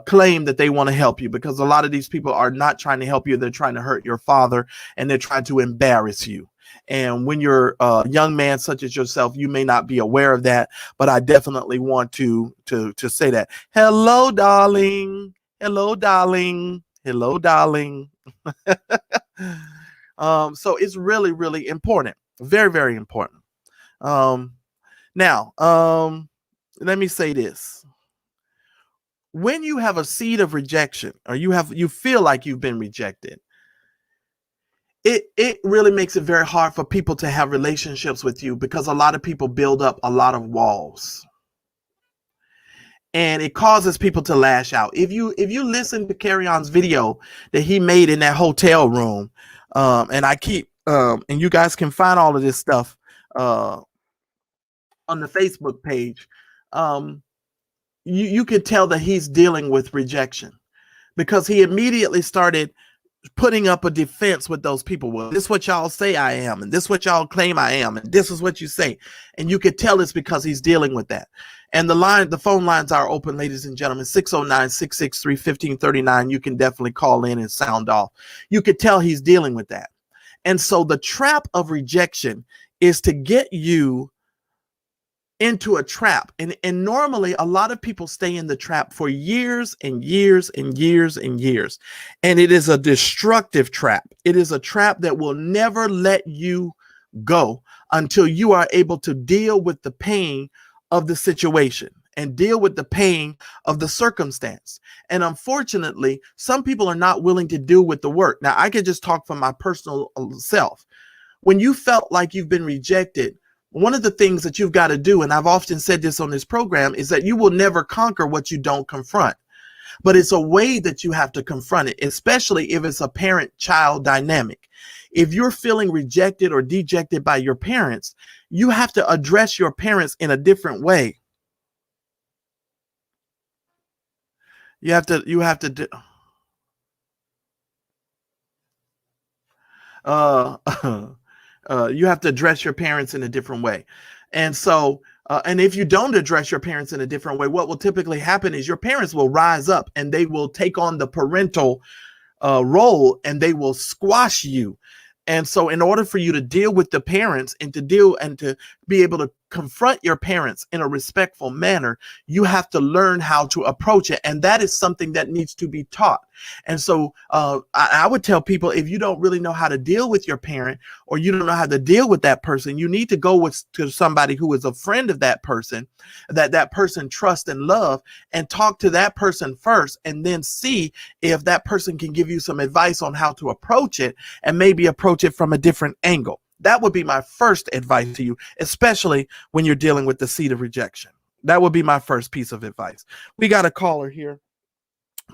claim that they want to help you, because a lot of these people are not trying to help you. They're trying to hurt your father, and they're trying to embarrass you. And when you're a young man such as yourself, you may not be aware of that, but I definitely want to say that. Hello, darling. Hello, darling. Hello, darling. So it's really important. Very important. Now, let me say this. When you have a seed of rejection, or you feel like you've been rejected, it really makes it very hard for people to have relationships with you, because a lot of people build up a lot of walls. And it causes people to lash out. If you listen to Kerrion's video that he made in that hotel room, and I keep and you guys can find all of this stuff on the Facebook page, you could tell that he's dealing with rejection, because he immediately started putting up a defense with those people. Well, this is what y'all say I am, and this is what y'all claim I am, and this is what you say. And you could tell it's because he's dealing with that. And the phone lines are open, ladies and gentlemen, 609-663-1539. You can definitely call in and sound off. You could tell he's dealing with that. And so the trap of rejection is to get you into a trap. And normally a lot of people stay in the trap for years and years and years and years. And it is a destructive trap. It is a trap that will never let you go until you are able to deal with the pain of the situation and deal with the pain of the circumstance. And unfortunately, some people are not willing to deal with the work. Now, I could just talk from my personal self. When you felt like you've been rejected, one of the things that you've got to do, and I've often said this on this program, is that you will never conquer what you don't confront. But it's a way that you have to confront it, especially if it's a parent-child dynamic. If you're feeling rejected or dejected by your parents, you have to address your parents in a different way. You have to you have to address your parents in a different way. And so, and if you don't address your parents in a different way, what will typically happen is your parents will rise up and they will take on the parental role, and they will squash you. And so in order for you to deal with the parents and to be able to confront your parents in a respectful manner, you have to learn how to approach it. And that is something that needs to be taught. And so I would tell people, if you don't really know how to deal with your parent, or you don't know how to deal with that person, you need to go to somebody who is a friend of that person, that person trusts and love, and talk to that person first, and then see if that person can give you some advice on how to approach it, and maybe approach it from a different angle. That would be my first advice to you, especially when you're dealing with the seed of rejection. That would be my first piece of advice. We got a caller here.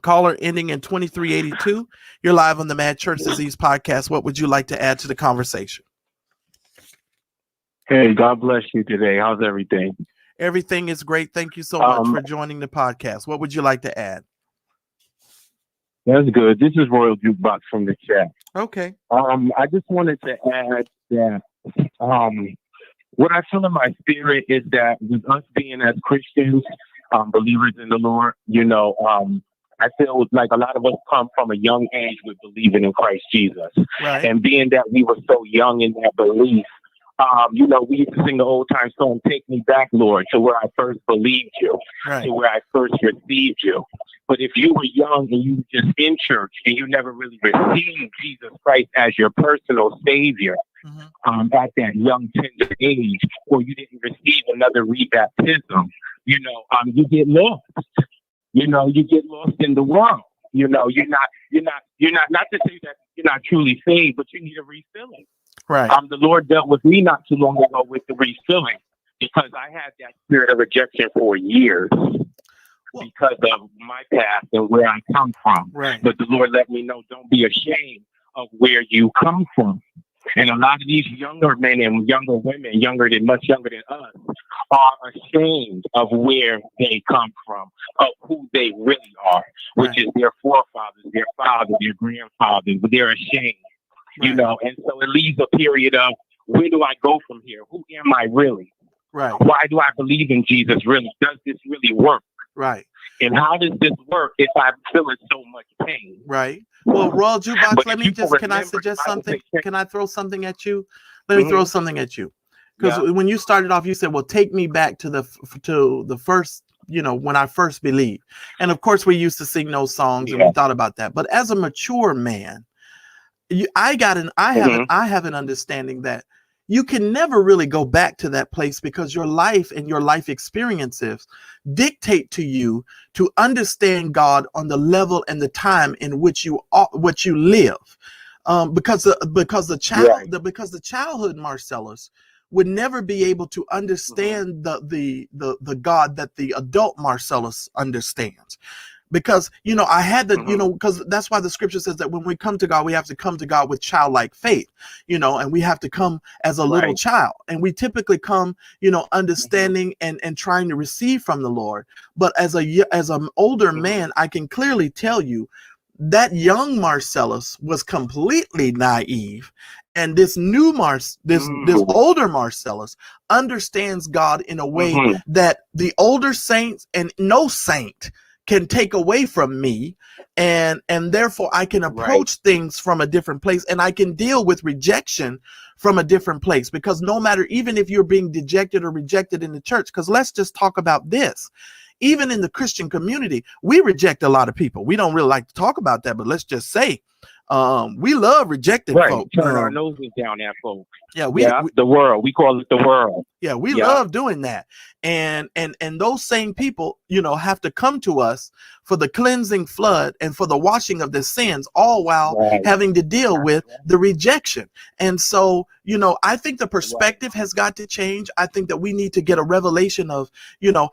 Caller ending in 2382. You're live on the Mad Church Disease podcast. What would you like to add to the conversation? Hey, God bless you today. How's everything? Everything is great. Thank you so much for joining the podcast. What would you like to add? That's good. This is Royal Jukebox from the chat. Okay. I just wanted to add that what I feel in my spirit is that with us being as Christians, believers in the Lord, I feel like a lot of us come from a young age with believing in Christ Jesus. Right. And being that we were so young in that belief, we used to sing the old time song, "Take Me Back, Lord, to where I first believed you, Right. to where I first received you." But if you were young and you were just in church and you never really received Jesus Christ as your personal Savior, at that young, tender age, or you didn't receive another rebaptism, you get lost. You get lost in the world. You're not to say that you're not truly saved, but you need a refilling. Right. The Lord dealt with me not too long ago with the refilling because I had that spirit of rejection for years because of my past and where I come from. Right. But the Lord let me know, don't be ashamed of where you come from. And a lot of these younger men and younger women, much younger than us, are ashamed of where they come from, of who they really are, which is their forefathers, their father, their grandfathers. But they're ashamed, and so it leaves a period of, where do I go from here? Who am I really? Right. Why do I believe in Jesus really? Does this really work? Right. And how does this work if I'm feeling so much pain? Right. Well, Royal Jukebox, can I suggest something? Can I throw something at you? Let me throw something at you. Because when you started off, you said, well, take me back to the first, when I first believed. And of course, we used to sing those songs and we thought about that. But as a mature man, I have an understanding that you can never really go back to that place because your life and your life experiences dictate to you to understand God on the level and the time in which you live. Because the childhood Marcellus would never be able to understand the God that the adult Marcellus understands. Because, I had to, because that's why the scripture says that when we come to God, we have to come to God with childlike faith, and we have to come as a little child. And we typically come, understanding and trying to receive from the Lord. But as an older man, I can clearly tell you that young Marcellus was completely naive. And this new this older Marcellus understands God in a way that the older saints and no saint can take away from me, and therefore I can approach things from a different place, and I can deal with rejection from a different place. Because no matter, even if you're being dejected or rejected in the church, because let's just talk about this. Even in the Christian community, we reject a lot of people. We don't really like to talk about that, but let's just say we love rejected folk. Turn our noses down at folk. Yeah, the world. We call it the world. Yeah, we love doing that. And those same people, have to come to us for the cleansing flood and for the washing of their sins, all while having to deal with the rejection. And so, I think the perspective has got to change. I think that we need to get a revelation of,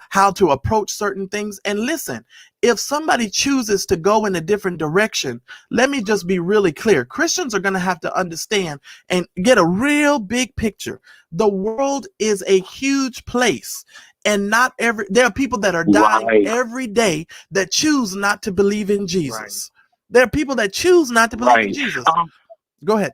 how to approach certain things. And listen, if somebody chooses to go in a different direction, let me just be really clear. Christians are going to have to understand and get a real big picture. The world is a huge place, and there are people that are dying every day that choose not to believe in Jesus. There are people that choose not to believe in Jesus. Go ahead.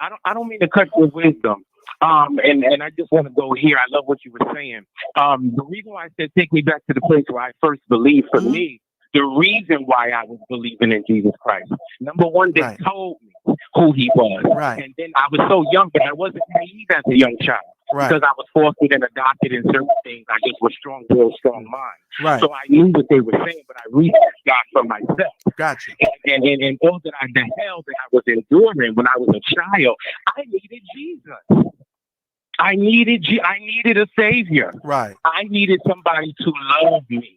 I don't mean to cut your wisdom. And I just want to go here. I love what you were saying. The reason why I said take me back to the place where I first believed, for me, the reason why I was believing in Jesus Christ. Number one, they told me who he was. And then I was so young, but I wasn't naive as a young child. Because I was fostered and adopted in certain things. I just was strong-willed, strong mind. So I knew what they were saying, but I researched God for myself. Gotcha. And all that the hell that I was enduring when I was a child, I needed Jesus. I needed a savior. I needed somebody to love me.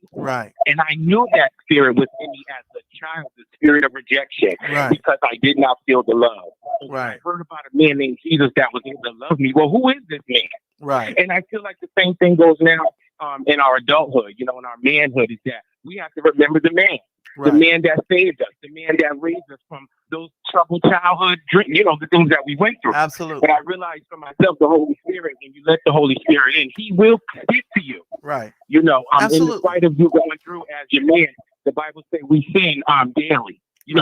And I knew that spirit was in me as a child, the spirit of rejection, because I did not feel the love. I heard about a man named Jesus that was able to love me. Well, who is this man? And I feel like the same thing goes now in our adulthood, in our manhood, is that we have to remember the man. The man that saved us, the man that raised us from those troubled childhood dreams, the things that we went through. Absolutely. But I realized for myself, the Holy Spirit, when you let the Holy Spirit in, he will speak to you. In spite of you going through as your man, the Bible says we sin daily.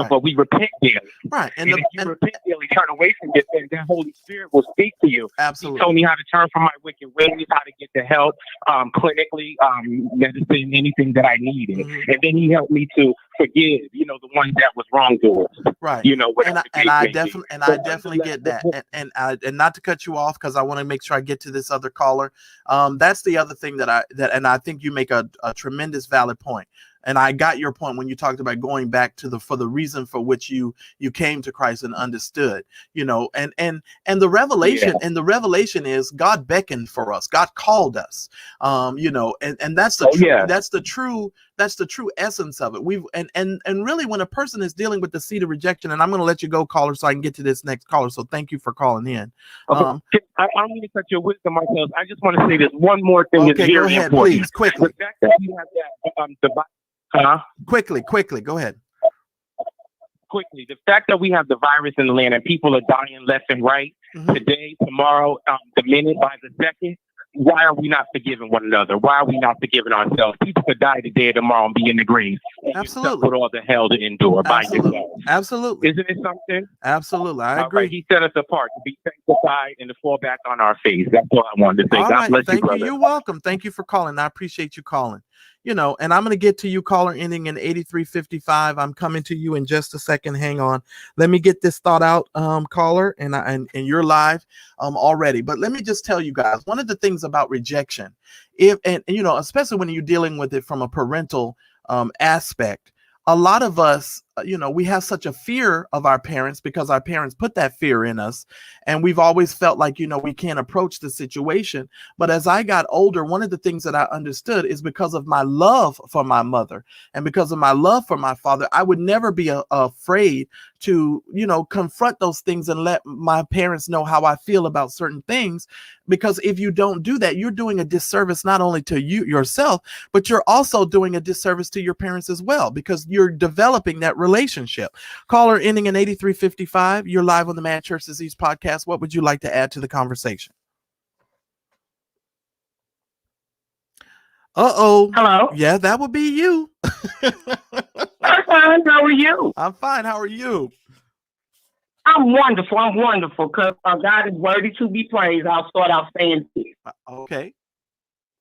but we repent daily. Right. And if you repent daily, turn away from it, then the Holy Spirit will speak to you. Absolutely. He told me how to turn from my wicked ways, how to get the help clinically, medicine, anything that I needed. Mm-hmm. And then he helped me to forgive, the one that was wrongdoers. Right. I definitely get that. And not to cut you off, because I want to make sure I get to this other caller. That's the other thing that I think you make a tremendous valid point. And I got your point when you talked about going back to for the reason for which you came to Christ and understood, and the revelation, and the revelation is God beckoned for us. God called us, and that's the true essence of it. And really, when a person is dealing with the seed of rejection, and I'm going to let you go, caller, so I can get to this next caller. So thank you for calling in. I don't mean to cut your wisdom, Marcellus. I just want to say this one more thing. Okay, go ahead, please, quickly. The fact that you have that, Quickly, go ahead. Quickly, the fact that we have the virus in the land and people are dying left and right, today, tomorrow, the minute, by the second, why are we not forgiving one another? Why are we not forgiving ourselves? People could die today or tomorrow and be in the grave. Absolutely. Put all the hell to endure by yourself. Absolutely. Isn't it something? Absolutely. I agree. Right. He set us apart to be sanctified and to fall back on our face. That's all I wanted to say. All God right. bless Thank you, brother. You're welcome. Thank you for calling. I appreciate you calling. And I'm going to get to you, caller ending in 8355. I'm coming to you in just a second. Hang on. Let me get this thought out, caller, and you're live already. But let me just tell you guys, one of the things about rejection, especially when you're dealing with it from a parental aspect, a lot of us, we have such a fear of our parents because our parents put that fear in us. And we've always felt like, we can't approach the situation. But as I got older, one of the things that I understood is because of my love for my mother and because of my love for my father, I would never be afraid to, confront those things and let my parents know how I feel about certain things. Because if you don't do that, you're doing a disservice not only to yourself, but you're also doing a disservice to your parents as well, because you're developing that relationship. Caller ending in 8355. You're live on the Mad Church Disease podcast. What would you like to add to the conversation? Hello. Yeah, that would be you. I'm fine. How are you? I'm fine. How are you? I'm wonderful. Because God is worthy to be praised. I'll start out saying this. Okay.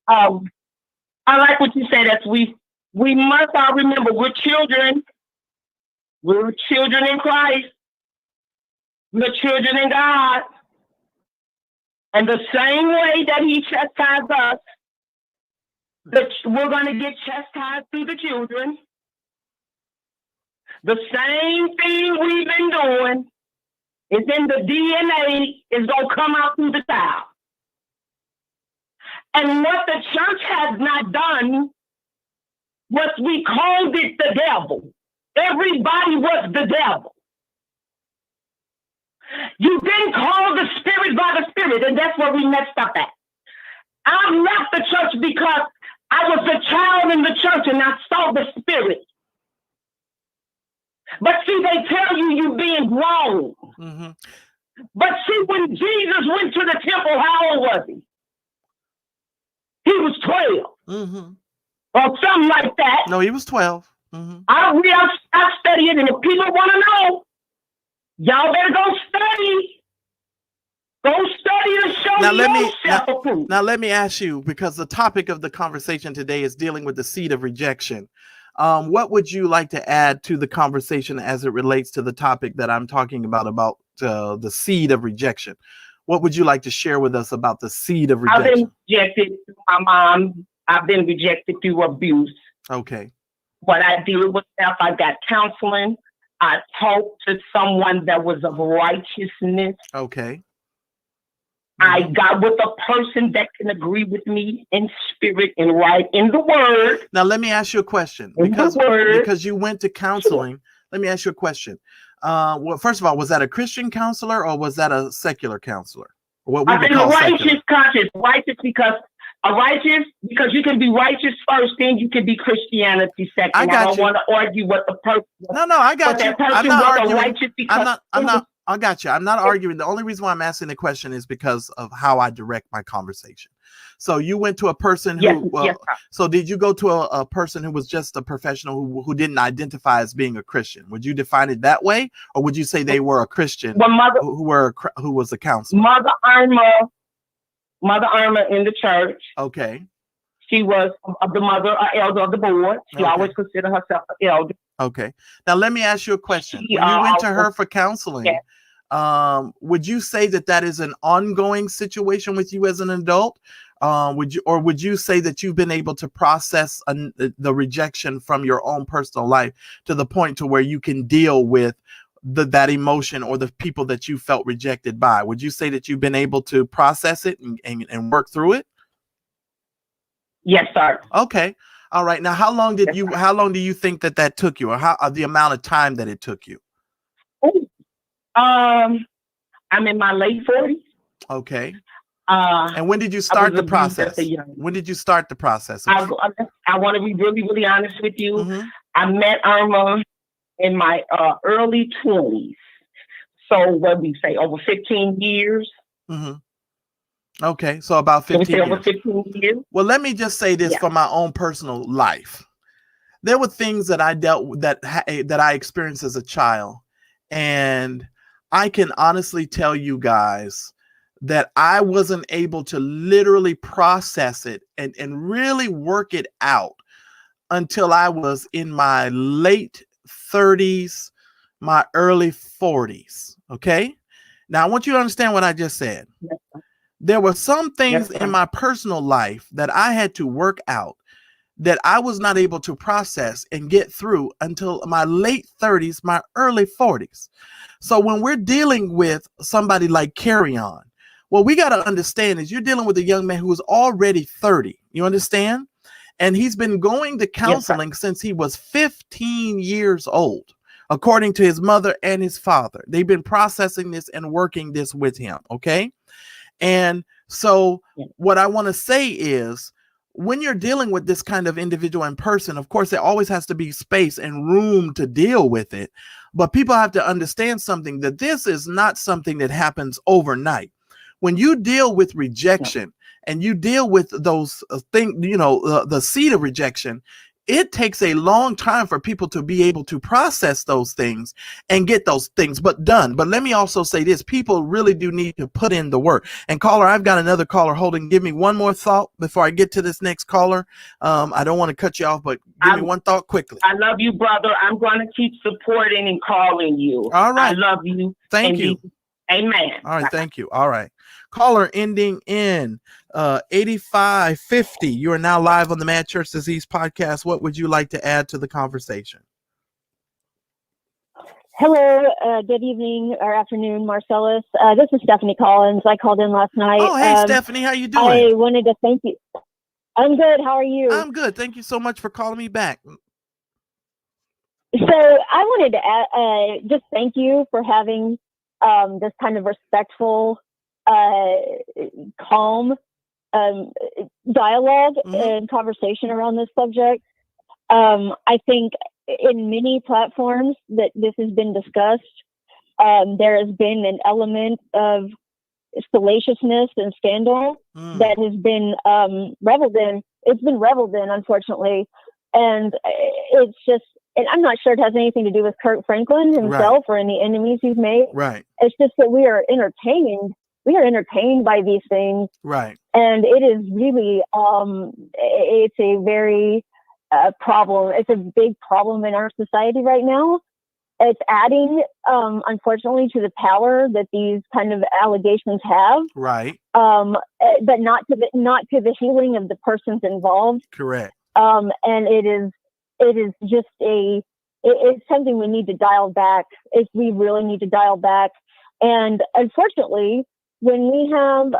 I like what you said. That we must all remember we're children. We're children in Christ. We're children in God. And the same way that He chastised us, we're going to get chastised through the children. The same thing we've been doing is in the DNA, is going to come out through the child. And what the church has not done was we called it the devil. Everybody was the devil. You didn't call the Spirit by the Spirit, and that's where we messed up at. I left the church because I was a child in the church and I saw the Spirit. But see, they tell you being grown. Mm-hmm. But see, when Jesus went to the temple, how old was he? He was 12. Mm-hmm. Or something like that. No, he was 12. Mm-hmm. I study it, and if people want to know, y'all better go study. Go study to show yourself. Now let me ask you, because the topic of the conversation today is dealing with the seed of rejection. What would you like to add to the conversation as it relates to the topic that I'm talking about the seed of rejection? What would you like to share with us about the seed of rejection? I've been rejected through my mom. I've been rejected through abuse. Okay. But I deal with stuff. I got counseling. I talked to someone that was of righteousness. Okay. I got with a person that can agree with me in spirit and right in the word. Now, let me ask you a question. Because you went to counseling. Sure. Let me ask you a question. Well, first of all, was that a Christian counselor or was that a secular counselor? I've been a righteous conscience. Righteous because you can be righteous first, then you can be Christianity second. I don't want to argue what the person. No, I got you. I'm not arguing. I got you. I'm not arguing. The only reason why I'm asking the question is because of how I direct my conversation. So you went to a person who, so did you go to a person who was just a professional who didn't identify as being a Christian? Would you define it that way? Or would you say they were a Christian who was a counselor? Mother Irma in the church. Okay. She was the elder of the board. She always considered herself an elder. Okay. Now let me ask you a question. When you went to her for counseling, would you say that is an ongoing situation with you as an adult? Would you say that you've been able to process the rejection from your own personal life to the point to where you can deal with that emotion or the people that you felt rejected by? Would you say that you've been able to process it and work through it? Yes, sir. Okay. All right. Now, how long do you think that took you, or the amount of time that it took you? I'm in my late 40s. Okay. And when did you start the process? When did you start the process? I want to be really, really honest with you. Mm-hmm. I met Irma in my early 20s. So what we say, over 15 years. Mm-hmm. Okay, so about 15 years. Over 15 years. Well, let me just say this for my own personal life. There were things that I dealt with that I experienced as a child, and I can honestly tell you guys that I wasn't able to literally process it and really work it out until I was in my late 30s, my early 40s. Okay. Now I want you to understand what I just said. There were some things in my personal life that I had to work out that I was not able to process and get through until my late 30s, my early 40s. So when we're dealing with somebody like Kerrion, what we got to understand is you're dealing with a young man who is already 30. You understand? And he's been going to counseling since he was 15 years old, according to his mother and his father. They've been processing this and working this with him. Okay. And so what I want to say is, when you're dealing with this kind of individual in person, of course, there always has to be space and room to deal with it. But people have to understand something, that this is not something that happens overnight. When you deal with rejection and you deal with those things, the seed of rejection, it takes a long time for people to be able to process those things and get those things done. But let me also say this, people really do need to put in the work. And caller, I've got another caller holding. Give me one more thought before I get to this next caller. I don't want to cut you off, but give me one thought quickly. I love you, brother. I'm going to keep supporting and calling you. All right. I love you. Thank you. Amen. All right. Thank you. All right. Caller ending in 8550. You are now live on the Mad Church Disease podcast. What would you like to add to the conversation? Hello. Good evening or afternoon, Marcellus. This is Stephanie Collins. I called in last night. Oh, hey, Stephanie. How you doing? I wanted to thank you. I'm good. How are you? I'm good. Thank you so much for calling me back. So I wanted to just thank you for having this kind of respectful, calm dialogue and conversation around this subject. I think in many platforms that this has been discussed, there has been an element of salaciousness and scandal that has been reveled in. It's been reveled in, unfortunately. And it's just, and I'm not sure it has anything to do with Kirk Franklin himself or any enemies he's made. Right. It's just that we are entertained. We are entertained by these things. Right. And it is really, it's a very problem. It's a big problem in our society right now. It's adding, unfortunately, to the power that these kind of allegations have. Right. But not to the healing of the persons involved. Correct. And it is just it's something we need to dial back. We really need to dial back. And unfortunately, when we have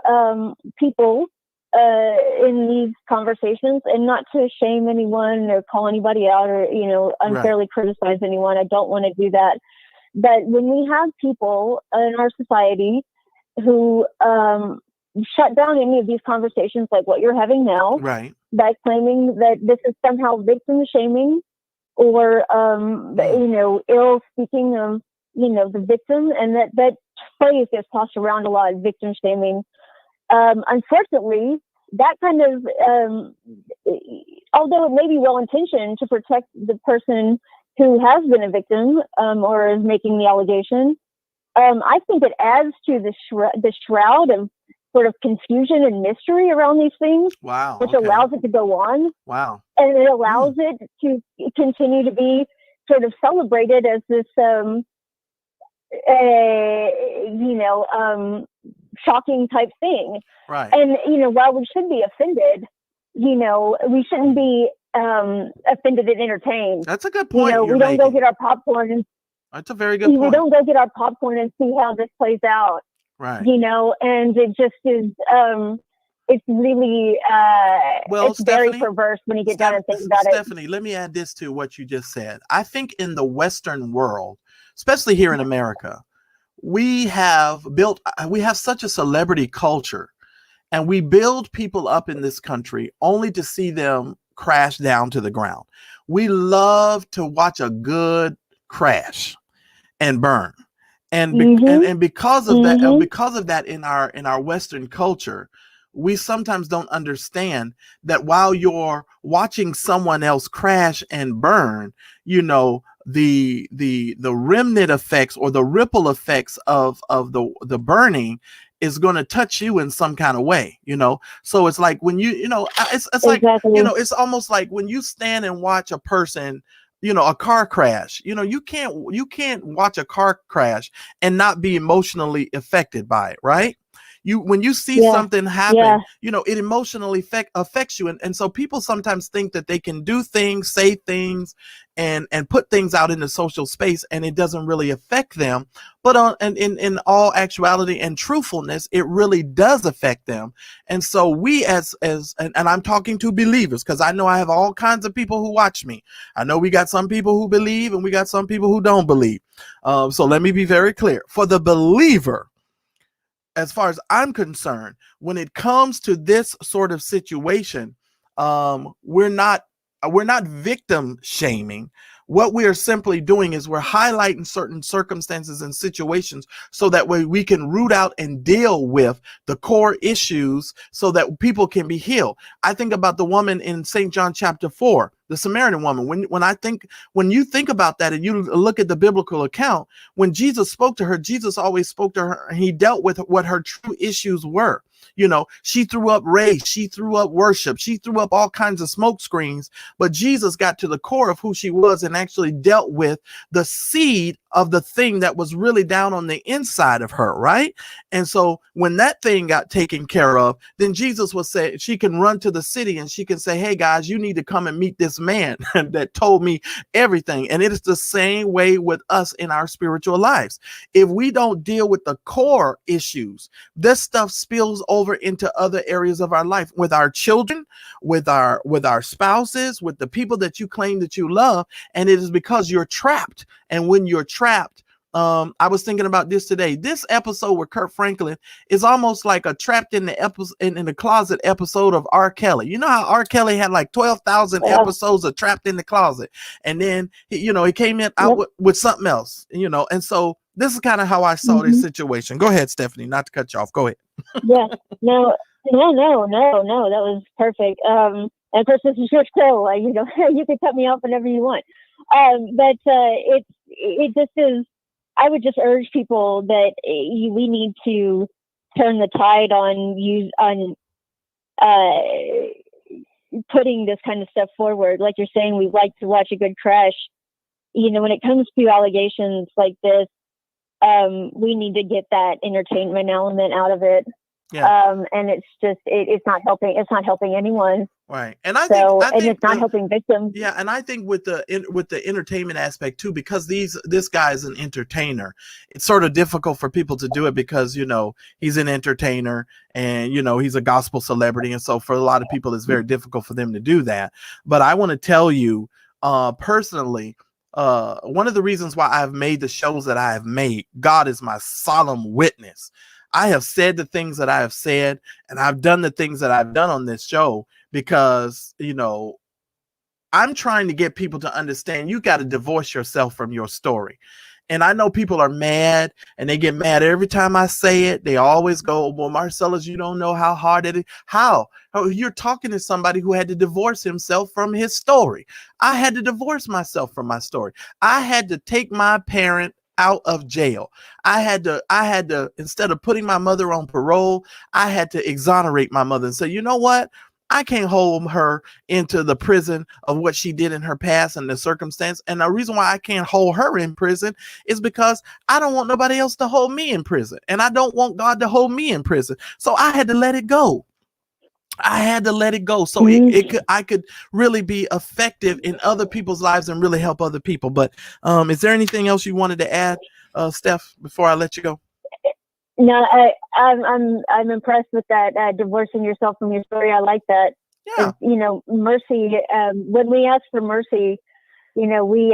people in these conversations, and not to shame anyone or call anybody out or, unfairly criticize anyone, I don't want to do that. But when we have people in our society who shut down any of these conversations like what you're having now, right, by claiming that this is somehow victim shaming or, ill speaking of the victim, and that phrase gets tossed around a lot, victim shaming. Unfortunately, that kind of, although it may be well intentioned to protect the person who has been a victim or is making the allegation, I think it adds to the shroud of sort of confusion and mystery around these things. Wow. Which allows it to go on. Wow. And it allows it to continue to be sort of celebrated as this, shocking type thing. Right. And, while we should be offended, we shouldn't be offended and entertained. That's a good point. We don't go get our popcorn and that's a very good point. We don't go get our popcorn and see how this plays out. Right. And it just is, it's really, it's Stephanie, very perverse when you get down and think about Stephanie, let me add this to what you just said. I think in the Western world, especially here in America, we have such a celebrity culture, and we build people up in this country only to see them crash down to the ground. We love to watch a good crash and burn. And because of that in our Western culture, we sometimes don't understand that while you're watching someone else crash and burn, the remnant effects or the ripple effects of the burning is going to touch you in some kind of way, So it's like when it's like, it's almost like when you stand and watch a person, a car crash, you can't watch a car crash and not be emotionally affected by it, right? When you see something happen, it emotionally affects you. And so people sometimes think that they can do things, say things, and put things out in the social space, and it doesn't really affect them. But in all actuality and truthfulness, it really does affect them. And so we and I'm talking to believers, because I know I have all kinds of people who watch me. I know we got some people who believe and we got some people who don't believe. So let me be very clear. For the believer, as far as I'm concerned, when it comes to this sort of situation, we're not victim shaming. What we are simply doing is we're highlighting certain circumstances and situations so that way we can root out and deal with the core issues so that people can be healed. I think about the woman in St. John chapter 4, the Samaritan woman. When you think about that and you look at the biblical account, when Jesus spoke to her, Jesus always spoke to her and he dealt with what her true issues were. She threw up rage, she threw up worship, she threw up all kinds of smoke screens, but Jesus got to the core of who she was and actually dealt with the seed of the thing that was really down on the inside of her, right? And so when that thing got taken care of, then Jesus will say, she can run to the city and she can say, hey guys, you need to come and meet this man that told me everything. And it is the same way with us in our spiritual lives. If we don't deal with the core issues, this stuff spills over into other areas of our life, with our children, with our spouses, with the people that you claim that you love. And it is because you're trapped. And when you're trapped, I was thinking about this today. This episode with Kirk Franklin is almost like a trapped in the closet episode of R. Kelly. You know how R. Kelly had like 12,000 episodes of Trapped in the Closet, and then he came out with something else. And so this is kind of how I saw this situation. Go ahead, Stephanie. Not to cut you off. Go ahead. No. That was perfect. And of course, this is your show. You can cut me off whenever you want. But it just is. I would just urge people that we need to turn the tide on putting this kind of stuff forward. Like you're saying, we like to watch a good crash. When it comes to allegations like this, we need to get that entertainment element out of it. Yeah. And it's just it's not helping. It's not helping anyone. Right. And I think it's not helping victims. Yeah, and I think with the entertainment aspect too, because this guy is an entertainer, it's sort of difficult for people to do it because he's an entertainer and he's a gospel celebrity, and so for a lot of people it's very difficult for them to do that. But I want to tell you personally, one of the reasons why I've made the shows that I have made, God is my solemn witness. I have said the things that I have said, and I've done the things that I've done on this show because, I'm trying to get people to understand you got to divorce yourself from your story. And I know people are mad, and they get mad every time I say it. They always go, well, Marcellus, you don't know how hard it is. How? Oh, you're talking to somebody who had to divorce himself from his story. I had to divorce myself from my story. I had to take my parent out of jail. I had to, instead of putting my mother on parole, I had to exonerate my mother and say, you know what? I can't hold her into the prison of what she did in her past and the circumstance. And the reason why I can't hold her in prison is because I don't want nobody else to hold me in prison. And I don't want God to hold me in prison. So I had to let it go. I had to let it go. So I could really be effective in other people's lives and really help other people. But is there anything else you wanted to add, Steph, before I let you go? No, I'm impressed with that, divorcing yourself from your story. I like that. Yeah. You know, mercy. When we ask for mercy, you know, we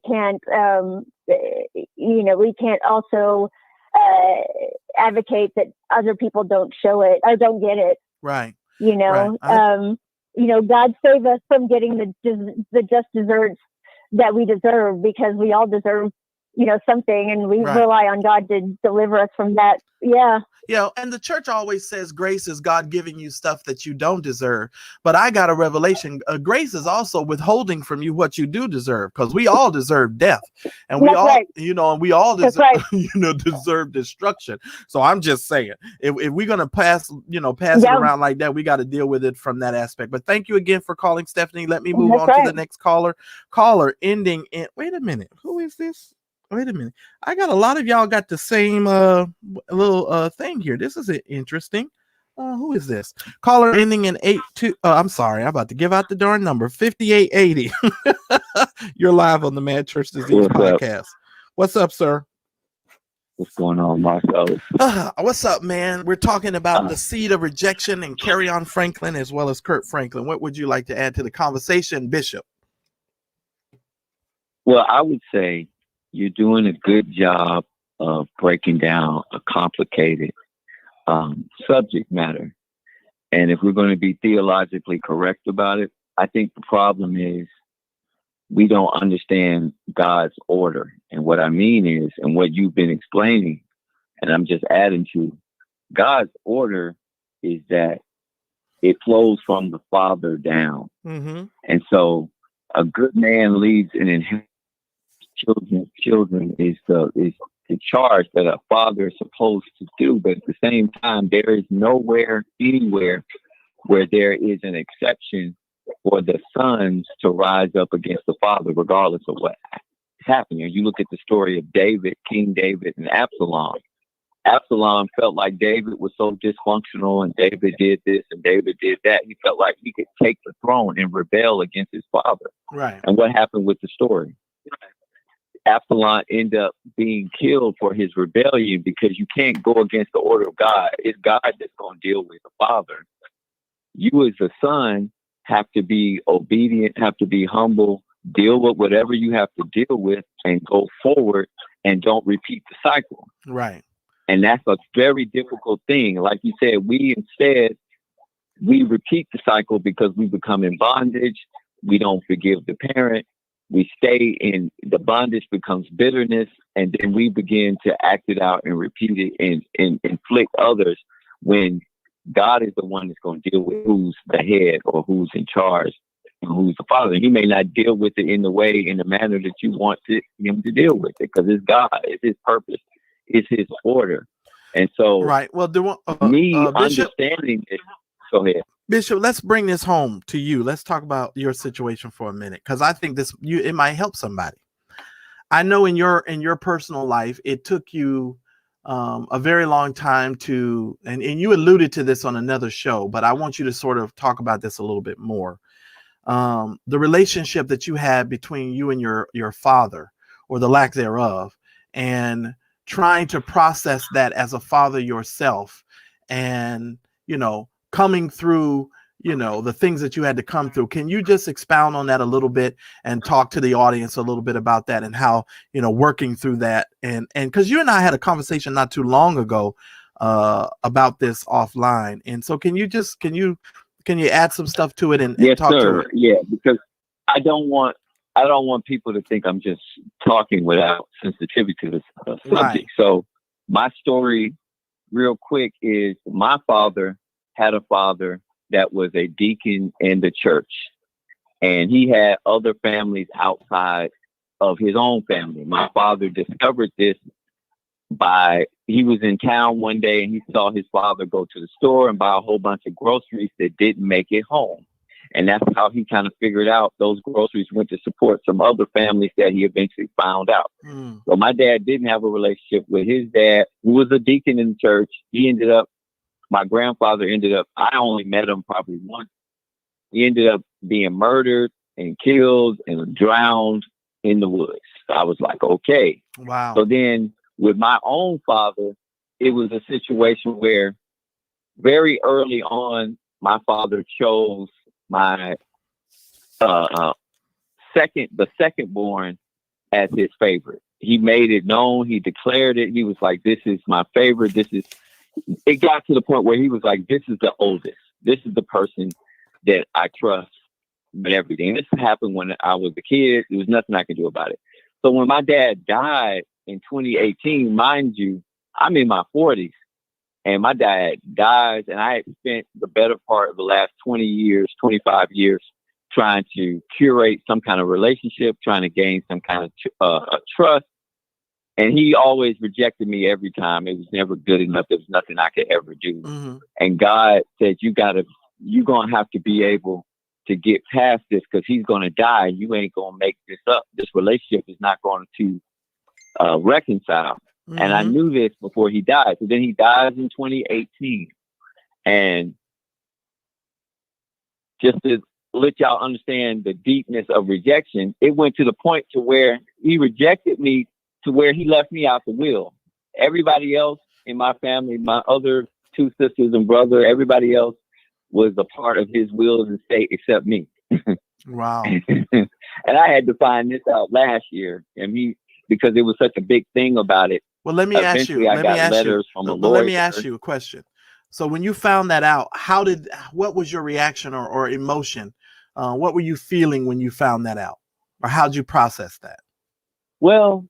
can't. You know, we can't also advocate that other people don't show it or don't get it. Right. You know, right. You know, God save us from getting the just desserts that we deserve, because we all deserve, you know, something, and we rely on God to deliver us from that. Yeah. Yeah, and the church always says grace is God giving you stuff that you don't deserve. But I got a revelation. Grace is also withholding from you what you do deserve, because we all deserve death, and we all, you know, and we all deserve, you know, deserve destruction. So I'm just saying, if we're gonna pass it around like that, we got to deal with it from that aspect. But thank you again for calling, Stephanie. Let me move on to the next caller. Caller ending in. Wait a minute. Who is this? Wait a minute. I got a lot of y'all got the same little thing here. This is interesting. Who is this? Caller ending in 82. I'm sorry. I'm about to give out the darn number. 5880. You're live on the Mad Church Disease podcast. What's up, sir? What's going on, Marcellus? What's up, man? We're talking about the Seed of Rejection and Kerrion Franklin, as well as Kirk Franklin. What would you like to add to the conversation, Bishop? Well, I would say you're doing a good job of breaking down a complicated subject matter. And if we're going to be theologically correct about it, I think the problem is we don't understand God's order. And what I mean is, and what you've been explaining, and I'm just adding to, God's order is that it flows from the Father down. Mm-hmm. And so a good man leaves an inheritance. Children is the charge that a father is supposed to do, but at the same time, there is nowhere, anywhere, where there is an exception for the sons to rise up against the father, regardless of what is happening. You look at the story of David, King David, and Absalom. Absalom felt like David was so dysfunctional, and David did this and David did that. He felt like he could take the throne and rebel against his father. Right. And what happened with the story? Absalom ended up being killed for his rebellion, because you can't go against the order of God. It's God that's going to deal with the father. You as a son have to be obedient, have to be humble, deal with whatever you have to deal with, and go forward, and don't repeat the cycle. Right. And that's a very difficult thing. Like you said, we repeat the cycle because we become in bondage. We don't forgive the parent. We stay in the bondage, becomes bitterness, and then we begin to act it out and repeat it and inflict others, when God is the one that's going to deal with who's the head or who's in charge and who's the father. He may not deal with it in the manner that you want him to deal with it, because it's God, it's his purpose, it's his order. And so, right. Well, Bishop, understanding it. Go ahead. Bishop, let's bring this home to you. Let's talk about your situation for a minute, because I think it might help somebody. I know in your personal life, it took you a very long time to, and you alluded to this on another show, but I want you to sort of talk about this a little bit more. The relationship that you had between you and your father, or the lack thereof, and trying to process that as a father yourself, and, you know, coming through, you know, the things that you had to come through. Can you just expound on that a little bit and talk to the audience a little bit about that, and how, you know, working through that? And because you and I had a conversation not too long ago about this offline. And so can you add some stuff to it and yes, talk sir. to it? Yeah, because I don't want I don't want people to think I'm just talking without sensitivity to the subject. Right. So my story, real quick, is my father had a father that was a deacon in the church, and he had other families outside of his own family. My father discovered this he was in town one day and he saw his father go to the store and buy a whole bunch of groceries that didn't make it home. And that's how he kind of figured out those groceries went to support some other families that he eventually found out. So my dad didn't have a relationship with his dad, who was a deacon in the church. My grandfather I only met him probably once. He ended up being murdered and killed and drowned in the woods. So I was like, okay. Wow. So then with my own father, it was a situation where very early on, my father chose my second born as his favorite. He made it known. He declared it. He was like, this is my favorite. It got to the point where he was like, this is the oldest. This is the person that I trust with everything. This happened when I was a kid. There was nothing I could do about it. So when my dad died in 2018, mind you, I'm in my 40s. And my dad died, and I had spent the better part of the last 20 years, 25 years trying to curate some kind of relationship, trying to gain some kind of trust. And he always rejected me every time. It was never good enough. There was nothing I could ever do. Mm-hmm. And God said, you're going to have to be able to get past this because he's going to die. You ain't going to make this up. This relationship is not going to reconcile. Mm-hmm. And I knew this before he died. So then he dies in 2018. And just to let y'all understand the deepness of rejection, it went to the point to where he rejected me to where he left me out the will. Everybody else in my family, my other two sisters and brother, everybody else was a part of his will and state except me. Wow. And I had to find this out last year. And because it was such a big thing about it. Well, let me ask you a question. So when you found that out, what was your reaction or emotion? What were you feeling when you found that out? Or how'd you process that? Well,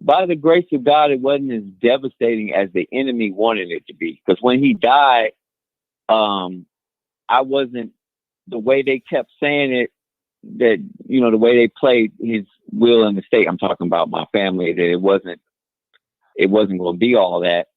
by the grace of God, it wasn't as devastating as the enemy wanted it to be. Because when he died, I wasn't, the way they kept saying it, that, the way they played his will in the state, I'm talking about my family, that it wasn't going to be all that.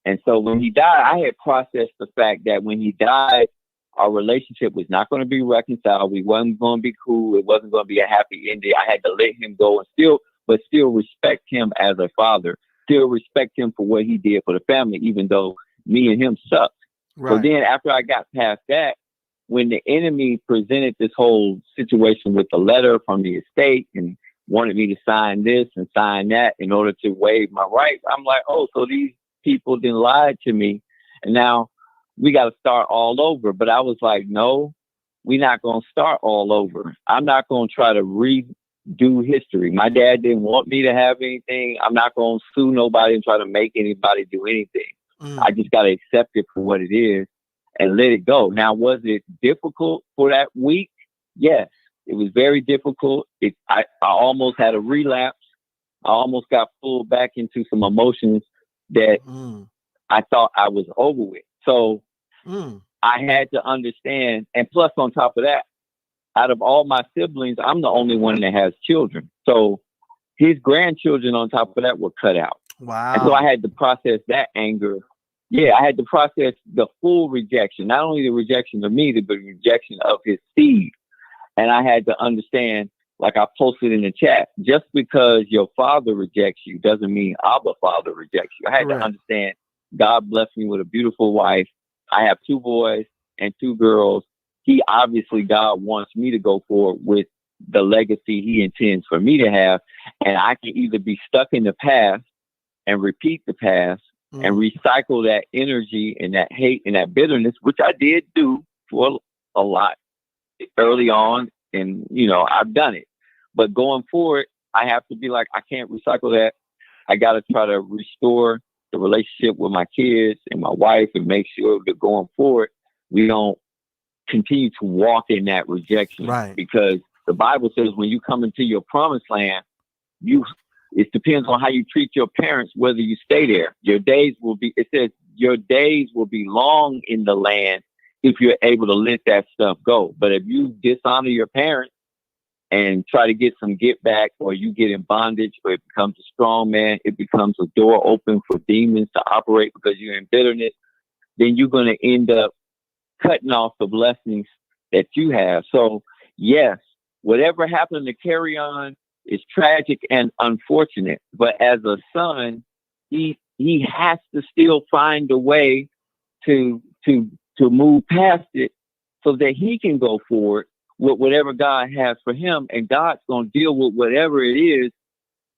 And so when he died, I had processed the fact that when he died, our relationship was not going to be reconciled. We wasn't going to be cool. It wasn't going to be a happy ending. I had to let him go and still respect him as a father, still respect him for what he did for the family, even though me and him sucked. Right. So then after I got past that, when the enemy presented this whole situation with the letter from the estate and wanted me to sign this and sign that in order to waive my rights, I'm like, oh, so these people then lied to me. And now we got to start all over. But I was like, no, we're not going to start all over. I'm not going to try to redo history. My dad didn't want me to have anything. I'm not going to sue nobody and try to make anybody do anything. I just got to accept it for what it is and let it go. Now, was it difficult for that week? Yes, it was very difficult. I almost had a relapse. I almost got pulled back into some emotions that I thought I was over with. So I had to understand. And plus, on top of that, out of all my siblings, I'm the only one that has children. So his grandchildren on top of that were cut out. Wow. And so I had to process that anger. Yeah, I had to process the full rejection, not only the rejection of me, but the rejection of his seed. And I had to understand, like I posted in the chat, just because your father rejects you doesn't mean Abba Father rejects you. I had to understand God blessed me with a beautiful wife. I have 2 boys and 2 girls. God wants me to go forward with the legacy he intends for me to have. And I can either be stuck in the past and repeat the past and recycle that energy and that hate and that bitterness, which I did do for a lot early on. And, I've done it. But going forward, I have to be like, I can't recycle that. I got to try to restore the relationship with my kids and my wife and make sure that going forward, we don't continue to walk in that rejection. Right. Because The Bible says when you come into your promised land, it depends on how you treat your parents, whether you stay there. It says your days will be long in the land if you're able to let that stuff go. But if you dishonor your parents and try to get some get back, or you get in bondage, or it becomes a strong man, it becomes a door open for demons to operate because you're in bitterness, then you're going to end up cutting off the blessings that you have. So yes, whatever happened to Kerrion is tragic and unfortunate, but as a son, he has to still find a way to move past it so that he can go forward with whatever God has for him, and God's going to deal with whatever it is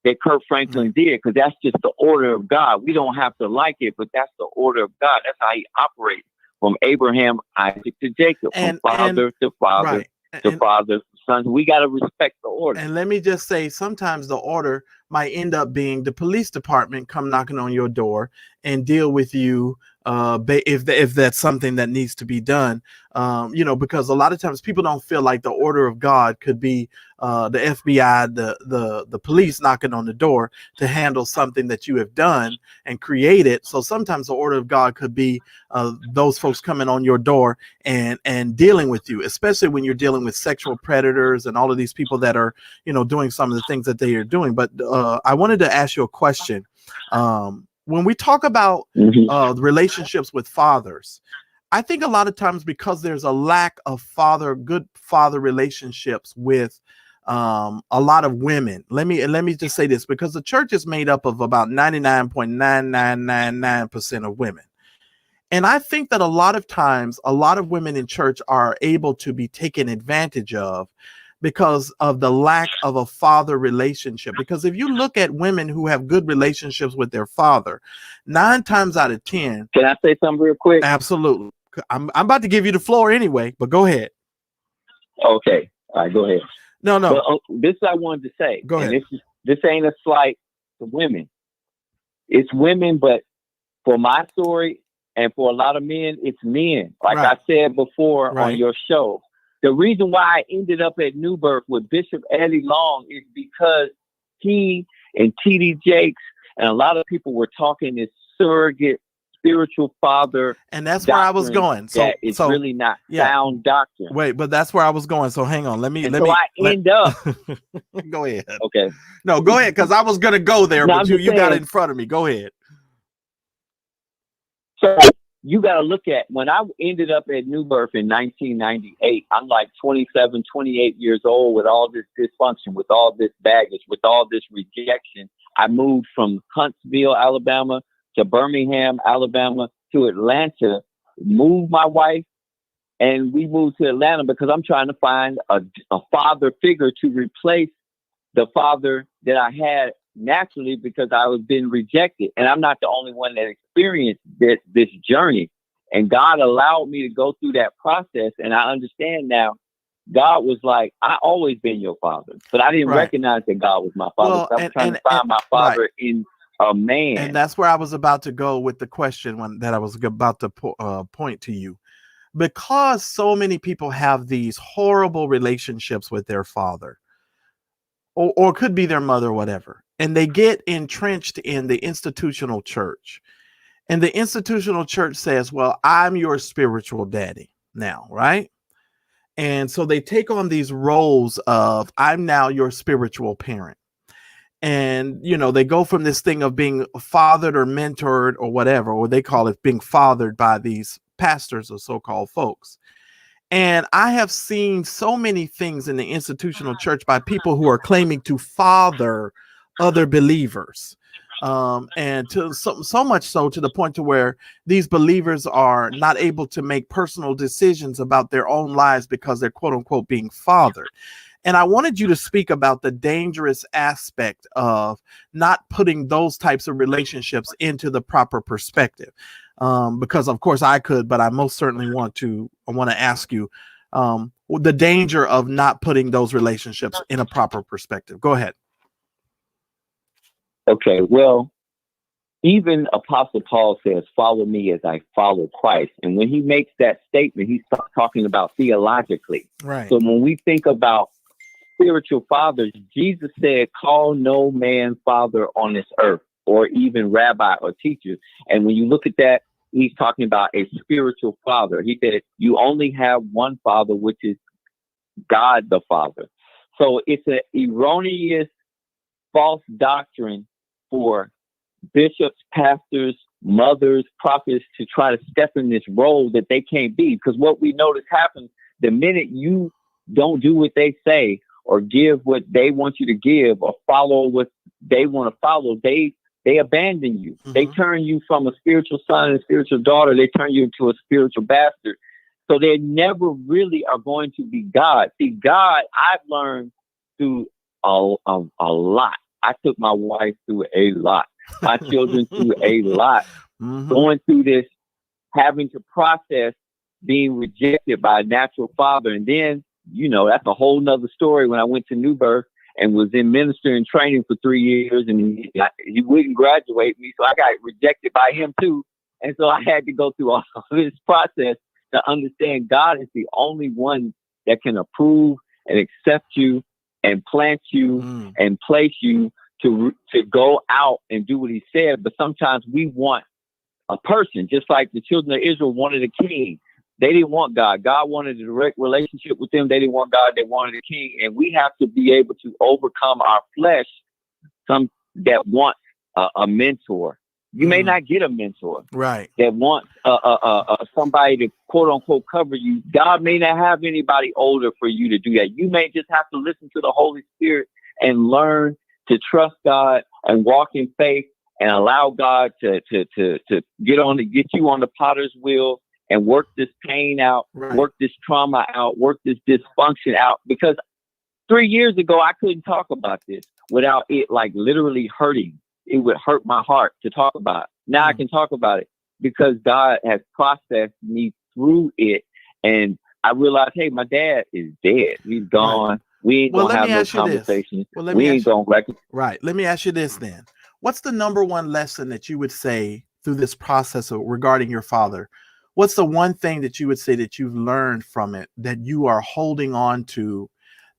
that Kirk Franklin did, because that's just the order of God. We don't have to like it, but that's the order of God. That's how he operates, from Abraham, Isaac to Jacob, from father to father to father to son. We got to respect the order. And let me just say, sometimes the order might end up being the police department come knocking on your door and deal with you if that's something that needs to be done. Because a lot of times people don't feel like the order of God could be the FBI, the police knocking on the door to handle something that you have done and created. So sometimes the order of God could be those folks coming on your door and dealing with you, especially when you're dealing with sexual predators and all of these people that are, doing some of the things that they are doing. But I wanted to ask you a question. When we talk about the relationships with fathers, I think a lot of times, because there's a lack of good father relationships with a lot of women. Let me just say this, because the church is made up of about 99.9999% of women. And I think that a lot of times, a lot of women in church are able to be taken advantage of because of the lack of a father relationship. Because if you look at women who have good relationships with their father, 9 times out of 10. Can I say something real quick? Absolutely. I'm about to give you the floor anyway, but go ahead. Okay. All right, go ahead. No. But, this I wanted to say. Go ahead. And this ain't a slight to women. It's women, but for my story and for a lot of men, it's men. Like I said before on your show. The reason why I ended up at New Birth with Bishop Eddie Long is because he and T.D. Jakes and a lot of people were talking this surrogate spiritual father. And that's where I was going. So it's really not sound doctrine. Wait, but that's where I was going. So hang on. Let me end up. Go ahead. Okay. No, go ahead, because I was going to go there, but you got it in front of me. Go ahead. So you got to look at, when I ended up at New Birth in 1998, I'm like 27, 28 years old with all this dysfunction, with all this baggage, with all this rejection. I moved from Huntsville, Alabama to Birmingham, Alabama to Atlanta, moved my wife, and we moved to Atlanta because I'm trying to find a father figure to replace the father that I had naturally, because I was being rejected. And I'm not the only one that experienced this journey. And God allowed me to go through that process. And I understand now, God was like, I always been your father. But I didn't recognize that God was my father. Well, I was trying to find my father in a man. And that's where I was about to go with the question that I was about to point to you. Because so many people have these horrible relationships with their father, or could be their mother, or whatever. And they get entrenched in the institutional church. And the institutional church says, well, I'm your spiritual daddy now, right? And so they take on these roles of, I'm now your spiritual parent. And, they go from this thing of being fathered or mentored or whatever, or they call it being fathered by these pastors or so-called folks. And I have seen so many things in the institutional church by people who are claiming to father other believers. And to so much so to the point to where these believers are not able to make personal decisions about their own lives because they're quote unquote being fathered. And I wanted you to speak about the dangerous aspect of not putting those types of relationships into the proper perspective. Because of course I could, but I most certainly want to ask you the danger of not putting those relationships in a proper perspective. Go ahead. Okay, well, even Apostle Paul says, follow me as I follow Christ. And when he makes that statement, he's talking about theologically. Right. So when we think about spiritual fathers, Jesus said, call no man father on this earth, or even rabbi or teacher. And when you look at that, he's talking about a spiritual father. He said, you only have one father, which is God the Father. So it's an erroneous, false doctrine for bishops, pastors, mothers, prophets to try to step in this role that they can't be. Because what we notice happens the minute you don't do what they say, or give what they want you to give, or follow what they want to follow, they abandon you. Mm-hmm. They turn you from a spiritual son and a spiritual daughter, they turn you into a spiritual bastard. So they never really are going to be God. See, God, I've learned through a lot. I took my wife through a lot. My children through a lot. Mm-hmm. Going through this, having to process being rejected by a natural father. And then, you know, that's a whole nother story when I went to New Birth and was in ministering training for 3 years, and he wouldn't graduate me. So I got rejected by him too. And so I had to go through all this process to understand God is the only one that can approve and accept you and plant you and place you to go out and do what he said. But sometimes we want a person, just like the children of Israel wanted a king. They didn't want God. God wanted a direct relationship with them. They didn't want God. They wanted a king. And we have to be able to overcome our flesh, some that want a mentor. You may not get a mentor, right? That wants somebody to quote unquote cover you. God may not have anybody older for you to do that. You may just have to listen to the Holy Spirit and learn to trust God and walk in faith and allow God to get you on the potter's wheel and work this pain out, right. Work this trauma out, work this dysfunction out. Because 3 years ago, I couldn't talk about this without it like literally hurting. It would hurt my heart to talk about. Now I can talk about it because God has processed me through it. And I realized, hey, my dad is dead. He's gone. Right. We ain't going to have no conversation. We ain't going to. Right. Let me ask you this then. What's the number one lesson that you would say through this process regarding your father? What's the one thing that you would say that you've learned from it that you are holding on to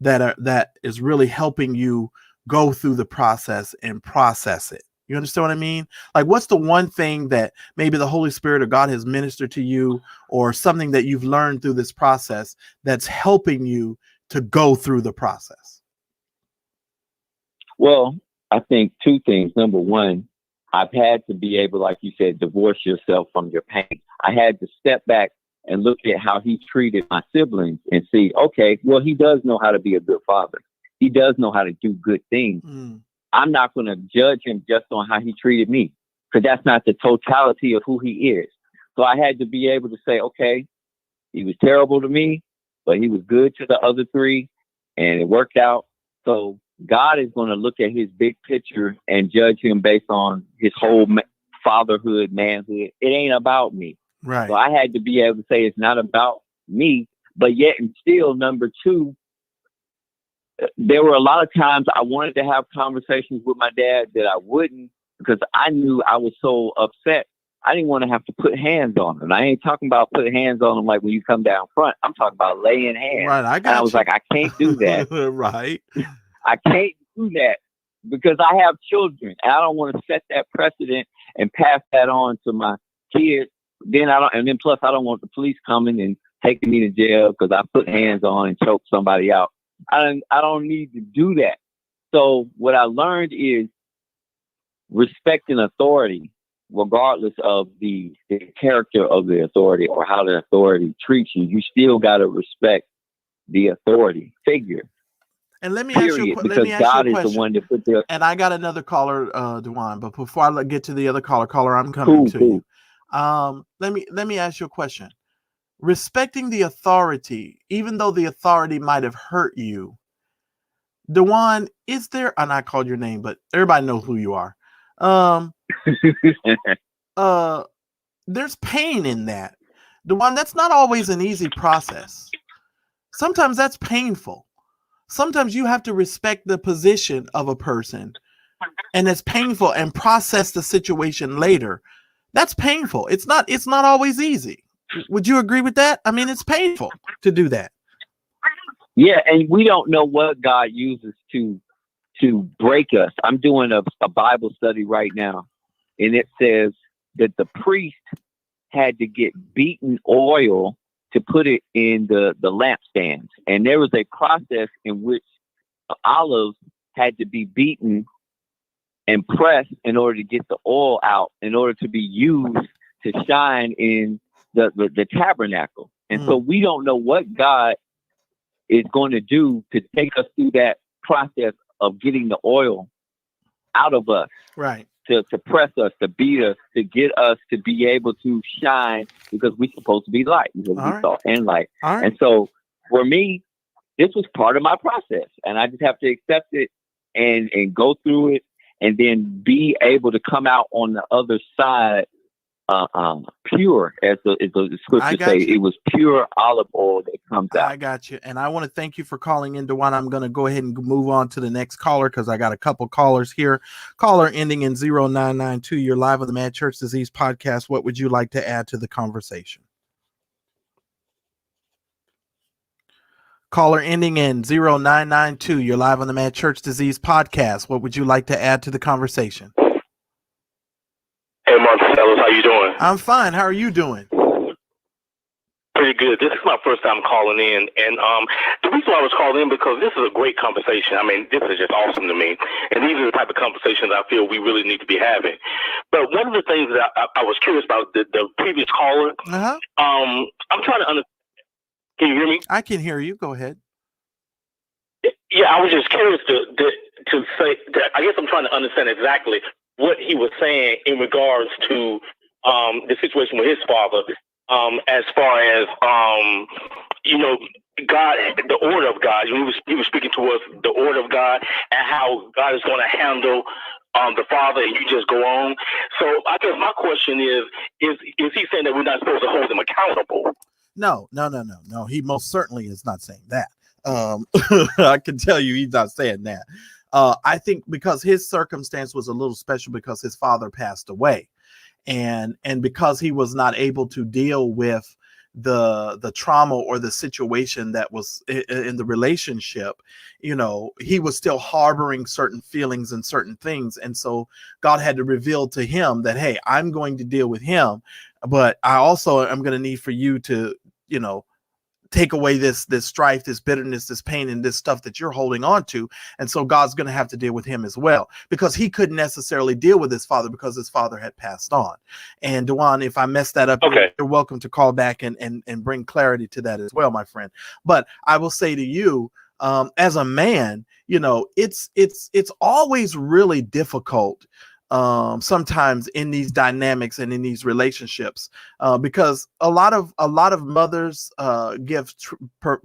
that is really helping you go through the process and process it? You understand what I mean? Like, what's the one thing that maybe the Holy Spirit or God has ministered to you, or something that you've learned through this process that's helping you to go through the process? Well, I think two things. Number one, I've had to be able, like you said, divorce yourself from your pain. I had to step back and look at how he treated my siblings and see, okay, well, he does know how to be a good father. He does know how to do good things. I'm not going to judge him just on how he treated me, because that's not the totality of who he is. So I had to be able to say, okay, he was terrible to me, but he was good to the other three, and it worked out. So God is going to look at his big picture and judge him based on his whole fatherhood, manhood. It ain't about me. Right. So I had to be able to say it's not about me, but yet and still, number two, there were a lot of times I wanted to have conversations with my dad that I wouldn't, because I knew I was so upset. I didn't want to have to put hands on him. I ain't talking about putting hands on him like when you come down front. I'm talking about laying hands. Right, I was like, I can't do that. Right. I can't do that because I have children, and I don't want to set that precedent and pass that on to my kids. Then plus I don't want the police coming and taking me to jail because I put hands on and choked somebody out. I don't need to do that. So what I learned is respecting authority, regardless of the character of the authority or how the authority treats you. You still got to respect the authority figure. And let me ask you a question. God is the one that put there. And I got another caller, Dewan, but before I get to the other caller, I'm coming to you. Let me ask you a question. Respecting the authority, even though the authority might have hurt you, Dewan, is there, and I called your name, but everybody knows who you are. There's pain in that. Dewan, that's not always an easy process. Sometimes that's painful. Sometimes you have to respect the position of a person, and it's painful, and process the situation later. That's painful. It's not always easy. Would you agree with that? I mean, it's painful to do that. Yeah, and we don't know what God uses to break us. I'm doing a Bible study right now, and it says that the priest had to get beaten oil to put it in the lampstands. And there was a process in which olives had to be beaten and pressed in order to get the oil out, in order to be used to shine in the tabernacle. And so we don't know what God is going to do to take us through that process of getting the oil out of us, right? To press us, to beat us, to get us to be able to shine, because we're supposed to be light, because we saw and light. And so for me, this was part of my process, and I just have to accept it and go through it, and then be able to come out on the other side pure, as the scripture say. It was pure olive oil that comes out. I got you. And I want to thank you for calling in, Dewan. I'm going to go ahead and move on to the next caller, because I got a couple callers here. Caller ending in 0992. You're live on the Mad Church Disease podcast. What would you like to add to the conversation? Caller ending in 0992. You're live on the Mad Church Disease podcast. What would you like to add to the conversation? Hey, Marcellus, how you doing? I'm fine. How are you doing? Pretty good. This is my first time calling in, and the reason why I was calling in, because this is a great conversation. I mean, this is just awesome to me, and these are the type of conversations I feel we really need to be having. But one of the things that I was curious about, the previous caller, I'm trying to understand. Can you hear me? I can hear you. Go ahead. Yeah, I was just curious to say that I guess I'm trying to understand exactly what he was saying in regards to the situation with his father, as far as God, the order of God. He was speaking to us the order of God and how God is going to handle the father, and you just go on. So I guess my question is he saying that we're not supposed to hold him accountable? No. He most certainly is not saying that. I can tell you he's not saying that. I think because his circumstance was a little special, because his father passed away, and because he was not able to deal with the trauma or the situation that was in the relationship, he was still harboring certain feelings and certain things. And so God had to reveal to him that, hey, I'm going to deal with him, but I also am going to need for you to, take away this strife, this bitterness, this pain, and this stuff that you're holding on to. And so God's going to have to deal with him as well, because he couldn't necessarily deal with his father because his father had passed on. And Dewan, if I messed that up, you're welcome to call back and bring clarity to that as well, my friend. But I will say to you, as a man, it's always really difficult sometimes in these dynamics and in these relationships, because a lot of mothers give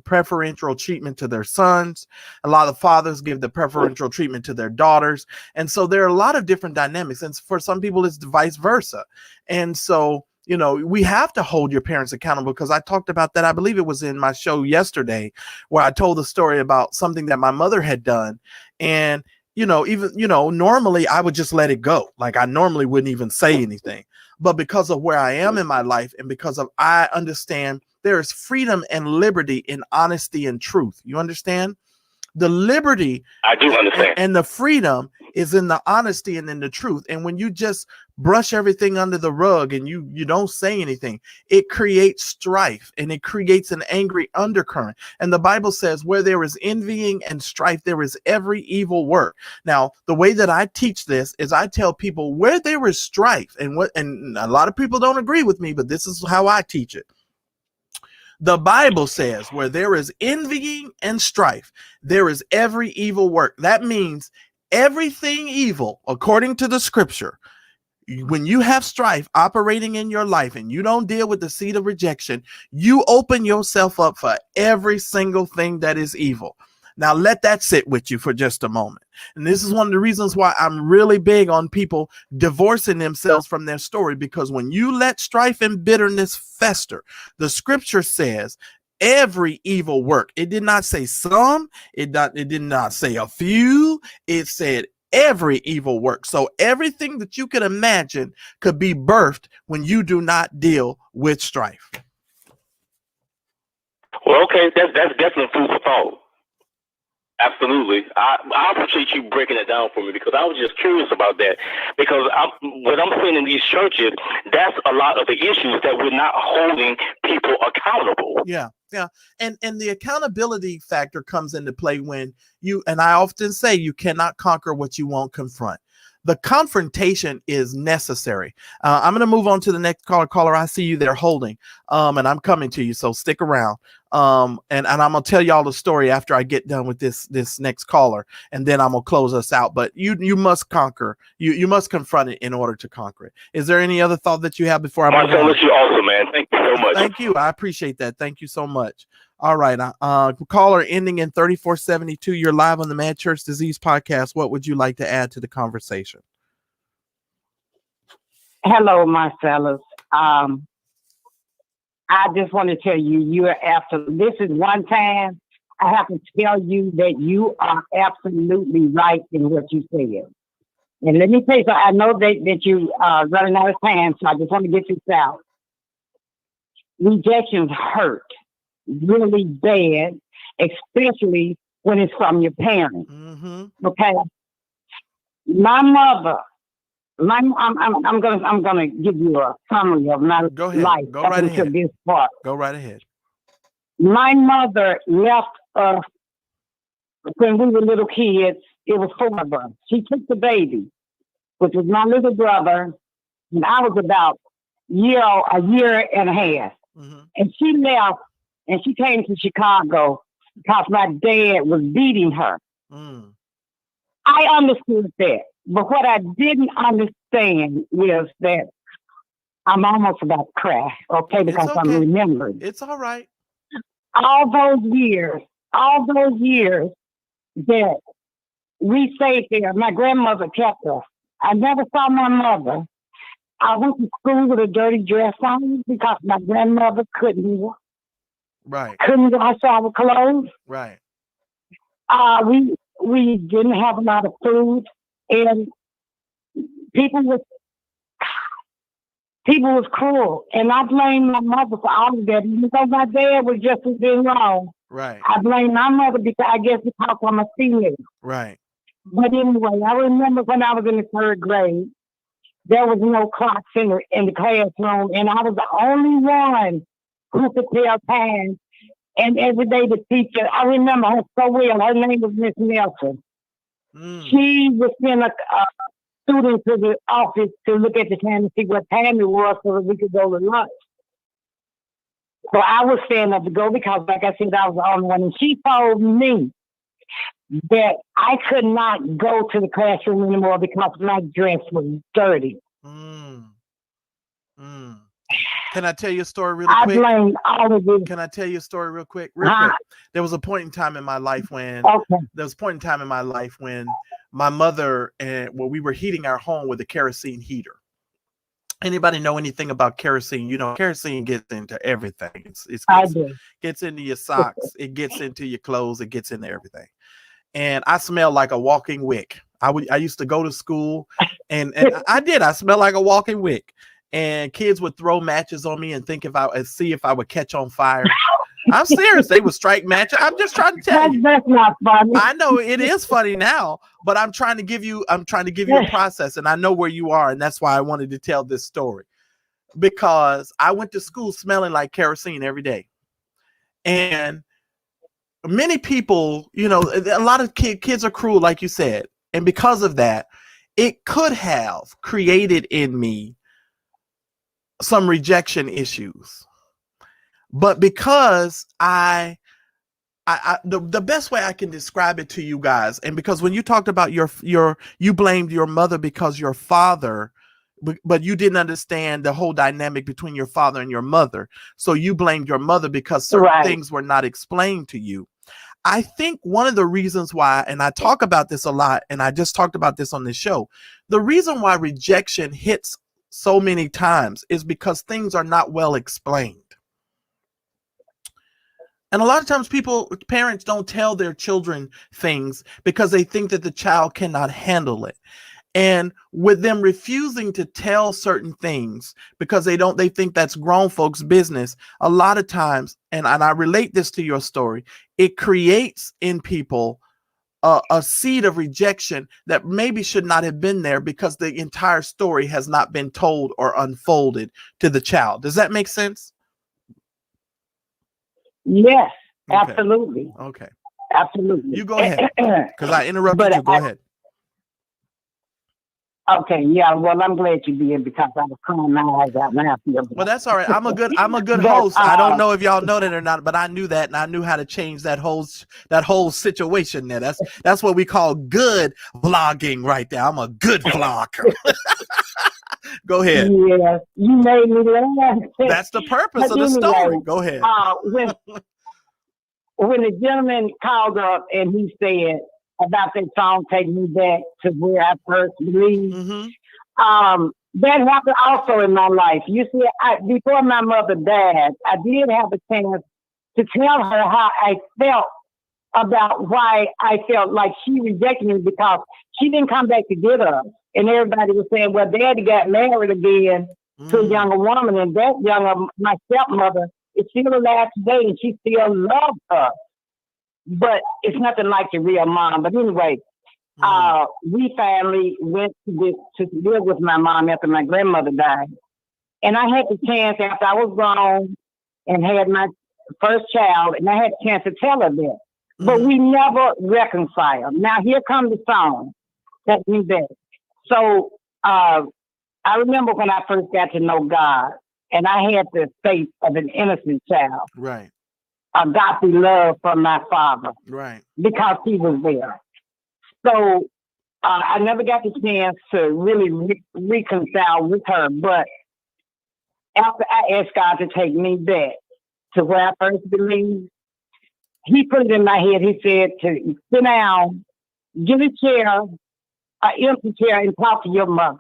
preferential treatment to their sons. A lot of fathers give the preferential treatment to their daughters. And so there are a lot of different dynamics. And for some people, it's vice versa. And so, we have to hold your parents accountable, because I talked about that. I believe it was in my show yesterday, where I told the story about something that my mother had done. And normally I would just let it go. Like, I normally wouldn't even say anything, but because of where I am in my life, and because of, I understand there is freedom and liberty in honesty and truth. You understand? The liberty, I do understand, and the freedom is in the honesty and in the truth. And when you just brush everything under the rug and you don't say anything, it creates strife, and it creates an angry undercurrent. And the Bible says, where there is envying and strife, there is every evil work. Now, the way that I teach this is I tell people, where there is strife, and a lot of people don't agree with me, but this is how I teach it. The Bible says, where there is envying and strife, there is every evil work. That means everything evil, according to the scripture. When you have strife operating in your life and you don't deal with the seed of rejection, you open yourself up for every single thing that is evil. Now, let that sit with you for just a moment. And this is one of the reasons why I'm really big on people divorcing themselves from their story, because when you let strife and bitterness fester, the scripture says every evil work. It did not say some, it did not say a few, it said every evil work. So everything that you could imagine could be birthed when you do not deal with strife. Well, okay, that's definitely food for thought. Absolutely. I appreciate you breaking it down for me, because I was just curious about that. Because what I'm seeing in these churches, that's a lot of the issues, that we're not holding people accountable. Yeah. And the accountability factor comes into play when and I often say, you cannot conquer what you won't confront. The confrontation is necessary. I'm going to move on to the next caller. I see you there holding, and I'm coming to you, so stick around. And I'm going to tell y'all the story after I get done with this next caller, and then I'm going to close us out. But you must conquer. You must confront it in order to conquer it. Is there any other thought that you have before I move on? Marcellus, you're awesome, man. Thank you so much. Thank you. I appreciate that. Thank you so much. All right. Caller ending in 3472. You're live on the Mad Church Disease podcast. What would you like to add to the conversation? Hello, Marcellus. I just want to tell you, you are absolutely, this is one time I have to tell you that you are absolutely right in what you said. And let me tell you, so I know that you are running out of time, so I just want to get this out. Rejections hurt really bad, especially when it's from your parents. Mm-hmm. Okay. My mother, I'm gonna give you a summary of my life up until this part. Go right ahead. My mother left us when we were little kids. It was 4 of us. She took the baby, which was my little brother, and I was about a year and a half. Mm-hmm. And she left. And she came to Chicago because my dad was beating her. Mm. I understood that. But what I didn't understand is that I'm almost about to cry, okay, because I'm remembering. It's all right. All those years that we stayed there, my grandmother kept us. I never saw my mother. I went to school with a dirty dress on because my grandmother couldn't wash our clothes. Right. We didn't have a lot of food, and people was cruel, and I blame my mother for all of that. Even though my dad was just as being wrong, right? I blame my mother because I'm a female, right? But anyway, I remember when I was in the 3rd grade, there was no clocks in the classroom, and I was the only one who could tell time. And every day the teacher, I remember her so well. Her name was Miss Nelson. Mm. She would send a student to the office to look at the time to see what time it was so that we could go to lunch. So I was stand up to go because, like I said, I was the only one. And she told me that I could not go to the classroom anymore because my dress was dirty. Mm. Mm. Can I tell you a story really quick? I blame all of this. Can I tell you a story real quick? Real quick. There was a point in time in my life when my mother we were heating our home with a kerosene heater. Anybody know anything about kerosene? You know, kerosene gets into everything. Gets into your socks. It gets into your clothes. It gets into everything. And I smelled like a walking wick. I used to go to school and I smelled like a walking wick. And kids would throw matches on me and see if I would catch on fire. I'm serious. They would strike matches. I'm just trying to tell you. That's not funny. I know it is funny now, but I'm trying to give you a process, and I know where you are, and that's why I wanted to tell this story. Because I went to school smelling like kerosene every day. And many people, you know, a lot of kids are cruel, like you said. And because of that, it could have created in me some rejection issues. But because the best way I can describe it to you guys, and because when you talked about you blamed your mother because your father, but you didn't understand the whole dynamic between your father and your mother. So you blamed your mother because certain things were not explained to you. I think one of the reasons why, and I talk about this a lot, and I just talked about this on this show, the reason why rejection hits so many times is because things are not well explained. And a lot of times parents don't tell their children things because they think that the child cannot handle it. And with them refusing to tell certain things because they think that's grown folks' business, a lot of times, and I relate this to your story, it creates in people a seed of rejection that maybe should not have been there because the entire story has not been told or unfolded to the child. Does that make sense? Yes, Okay. absolutely. Okay. Absolutely. You go ahead, because I interrupted you. Go ahead. Okay, yeah. Well, I'm glad you did because I was crying my eyes out now. Well, that's all right. I'm a good host. I don't know if y'all know that or not, but I knew that, and I knew how to change that whole situation there. That's what we call good vlogging right there. I'm a good vlogger. Go ahead. Yeah, you made me laugh. That's the purpose of the story. Go ahead. When the gentleman called up and he said about that song, Take Me Back to Where I First Believed, that happened also in my life. You see, before my mother died, I did have a chance to tell her how I felt about why I felt like she rejected me because she didn't come back to get us. And everybody was saying, well, Daddy got married again to a younger woman, and that my stepmother, is still alive today, and she still loves her. But it's nothing like your real mom. But anyway, we finally went to live with my mom after my grandmother died. And I had the chance after I was grown and had my first child, and I had a chance to tell her that. But we never reconciled. Now, here comes the song, Take Me Back. So I remember when I first got to know God, and I had the faith of an innocent child. Right. Agape love from my father. Right. Because he was there. So I never got the chance to really reconcile with her. But after I asked God to take me back to where I first believed, he put it in my head. He said to sit down, get a chair, an empty chair, and talk to your mother.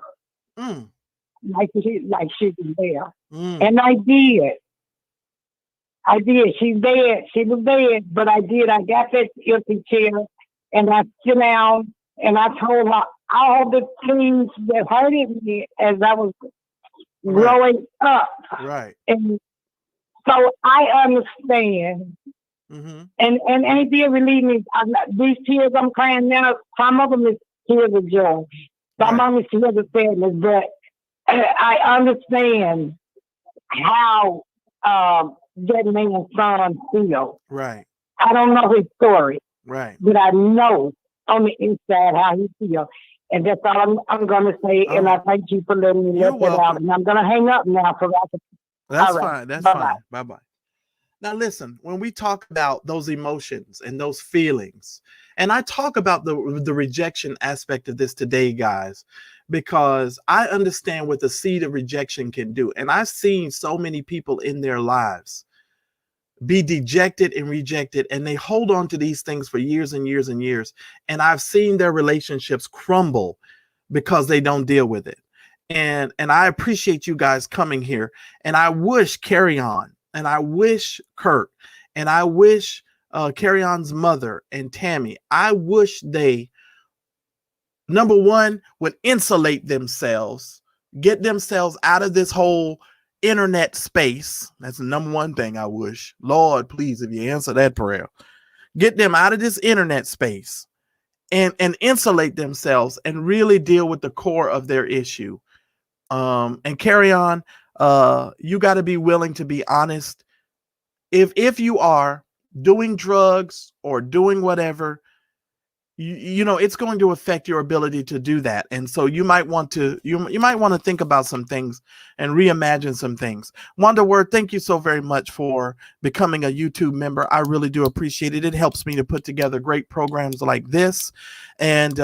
Like she was there. And I did. She's dead. She was dead, but I did. I got that empty chair and I sit down and I told her all the things that hurted me as I was growing up. Right. And so I understand. And it did relieve me. These tears I'm crying now, some of them is tears of joy. Some of them is tears of sadness, but I understand how that man's son feels. Right. I don't know his story. Right. But I know on the inside how he feels. And that's all I'm going to say. And I thank you for letting me let that out. And I'm going to hang up now. That's fine. That's fine. Bye-bye. Now, listen, when we talk about those emotions and those feelings, and I talk about the rejection aspect of this today, guys, because I understand what the seed of rejection can do. And I've seen so many people in their lives be dejected and rejected, and they hold on to these things for years and years and years. And I've seen their relationships crumble because they don't deal with it. And I appreciate you guys coming here. And I wish Kerrion, and I wish Kirk, and I wish Kerrion's mother and Tammy, I wish they, number one, would insulate themselves, get themselves out of this whole internet space. That's the number one thing I wish. Lord, please, if you answer that prayer, get them out of this internet space and insulate themselves and really deal with the core of their issue. And Kerrion, you got to be willing to be honest. If you are doing drugs or doing whatever, you know, it's going to affect your ability to do that. And so you might want to, you might want to think about some things and reimagine some things. Wonder Word, thank you so very much for becoming a YouTube member. I really do appreciate it. It helps me to put together great programs like this. And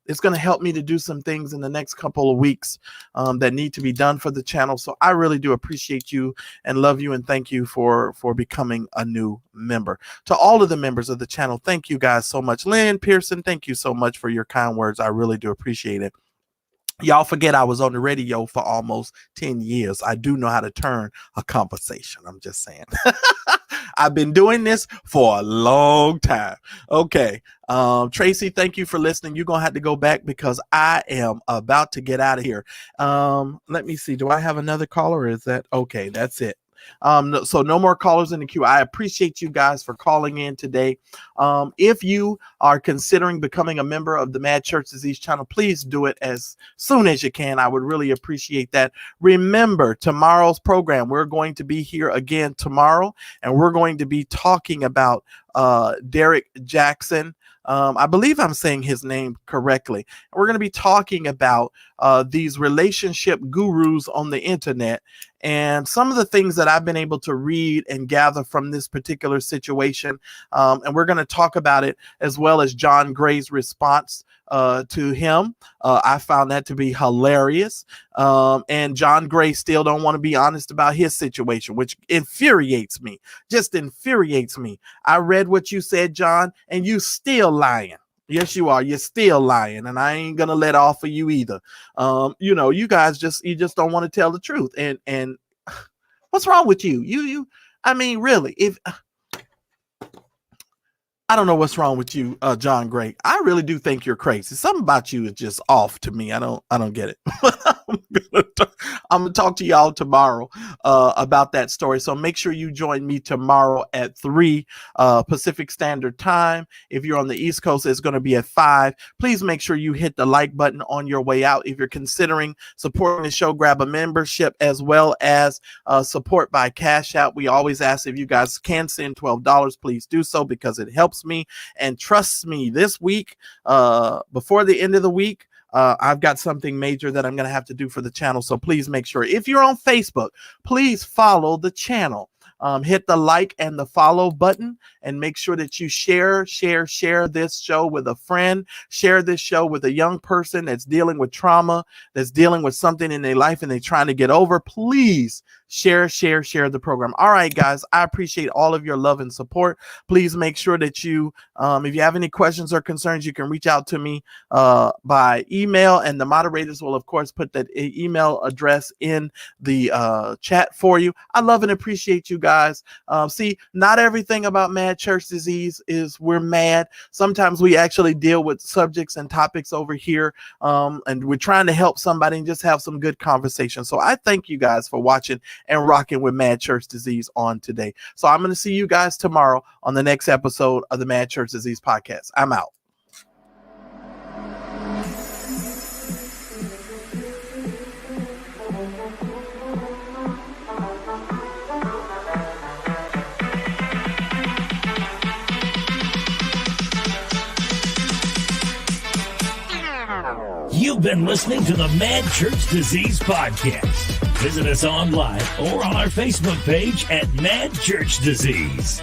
it's going to help me to do some things in the next couple of weeks that need to be done for the channel. So I really do appreciate you and love you and thank you for becoming a new member. To all of the members of the channel, thank you guys so much. Lynn Pearson, thank you so much for your kind words. I really do appreciate it. Y'all forget I was on the radio for almost 10 years. I do know how to turn a conversation. I'm just saying. I've been doing this for a long time. Okay. Tracy, thank you for listening. You're going to have to go back because I am about to get out of here. Let me see. Do I have another caller? Or is that okay? That's it. So no more callers in the queue. I appreciate you guys for calling in today. If you are considering becoming a member of the Mad Church Disease channel, please do it as soon as you can. I would really appreciate that. Remember tomorrow's program. We're going to be here again tomorrow, and we're going to be talking about Derek Jackson. I believe I'm saying his name correctly. We're going to be talking about these relationship gurus on the internet and some of the things that I've been able to read and gather from this particular situation. And we're going to talk about it as well as John Gray's response to him. I found that to be hilarious. And John Gray still don't want to be honest about his situation, which infuriates me, just infuriates me. I read what you said, John, and you still lying. Yes, you are. You're still lying, and I ain't gonna let off of you either. You guys just don't want to tell the truth. And what's wrong with you? I mean, really, if I don't know what's wrong with you, John Gray. I really do think you're crazy. Something about you is just off to me. I don't get it. I'm gonna talk to y'all tomorrow about that story. So make sure you join me tomorrow at 3 Pacific Standard Time. If you're on the East Coast, it's going to be at 5. Please make sure you hit the like button on your way out. If you're considering supporting the show, grab a membership as well as support by Cash App. We always ask if you guys can send $12. Please do so because it helps me. And trust me, this week, before the end of the week, I've got something major that I'm going to have to do for the channel. So please make sure if you're on Facebook, please follow the channel. Hit the like and the follow button and make sure that you share this show with a friend. Share this show with a young person that's dealing with trauma, that's dealing with something in their life and they're trying to get over. Please share the program. All right, guys, I appreciate all of your love and support. Please make sure that you, if you have any questions or concerns, you can reach out to me by email, and the moderators will, of course, put that email address in the chat for you. I love and appreciate you guys. See, not everything about Mad Church Disease is we're mad. Sometimes we actually deal with subjects and topics over here, and we're trying to help somebody and just have some good conversation. So I thank you guys for watching and rocking with Mad Church Disease on today. So I'm going to see you guys tomorrow on the next episode of the Mad Church Disease podcast. I'm out. You've been listening to the Mad Church Disease Podcast. Visit us online or on our Facebook page at Mad Church Disease.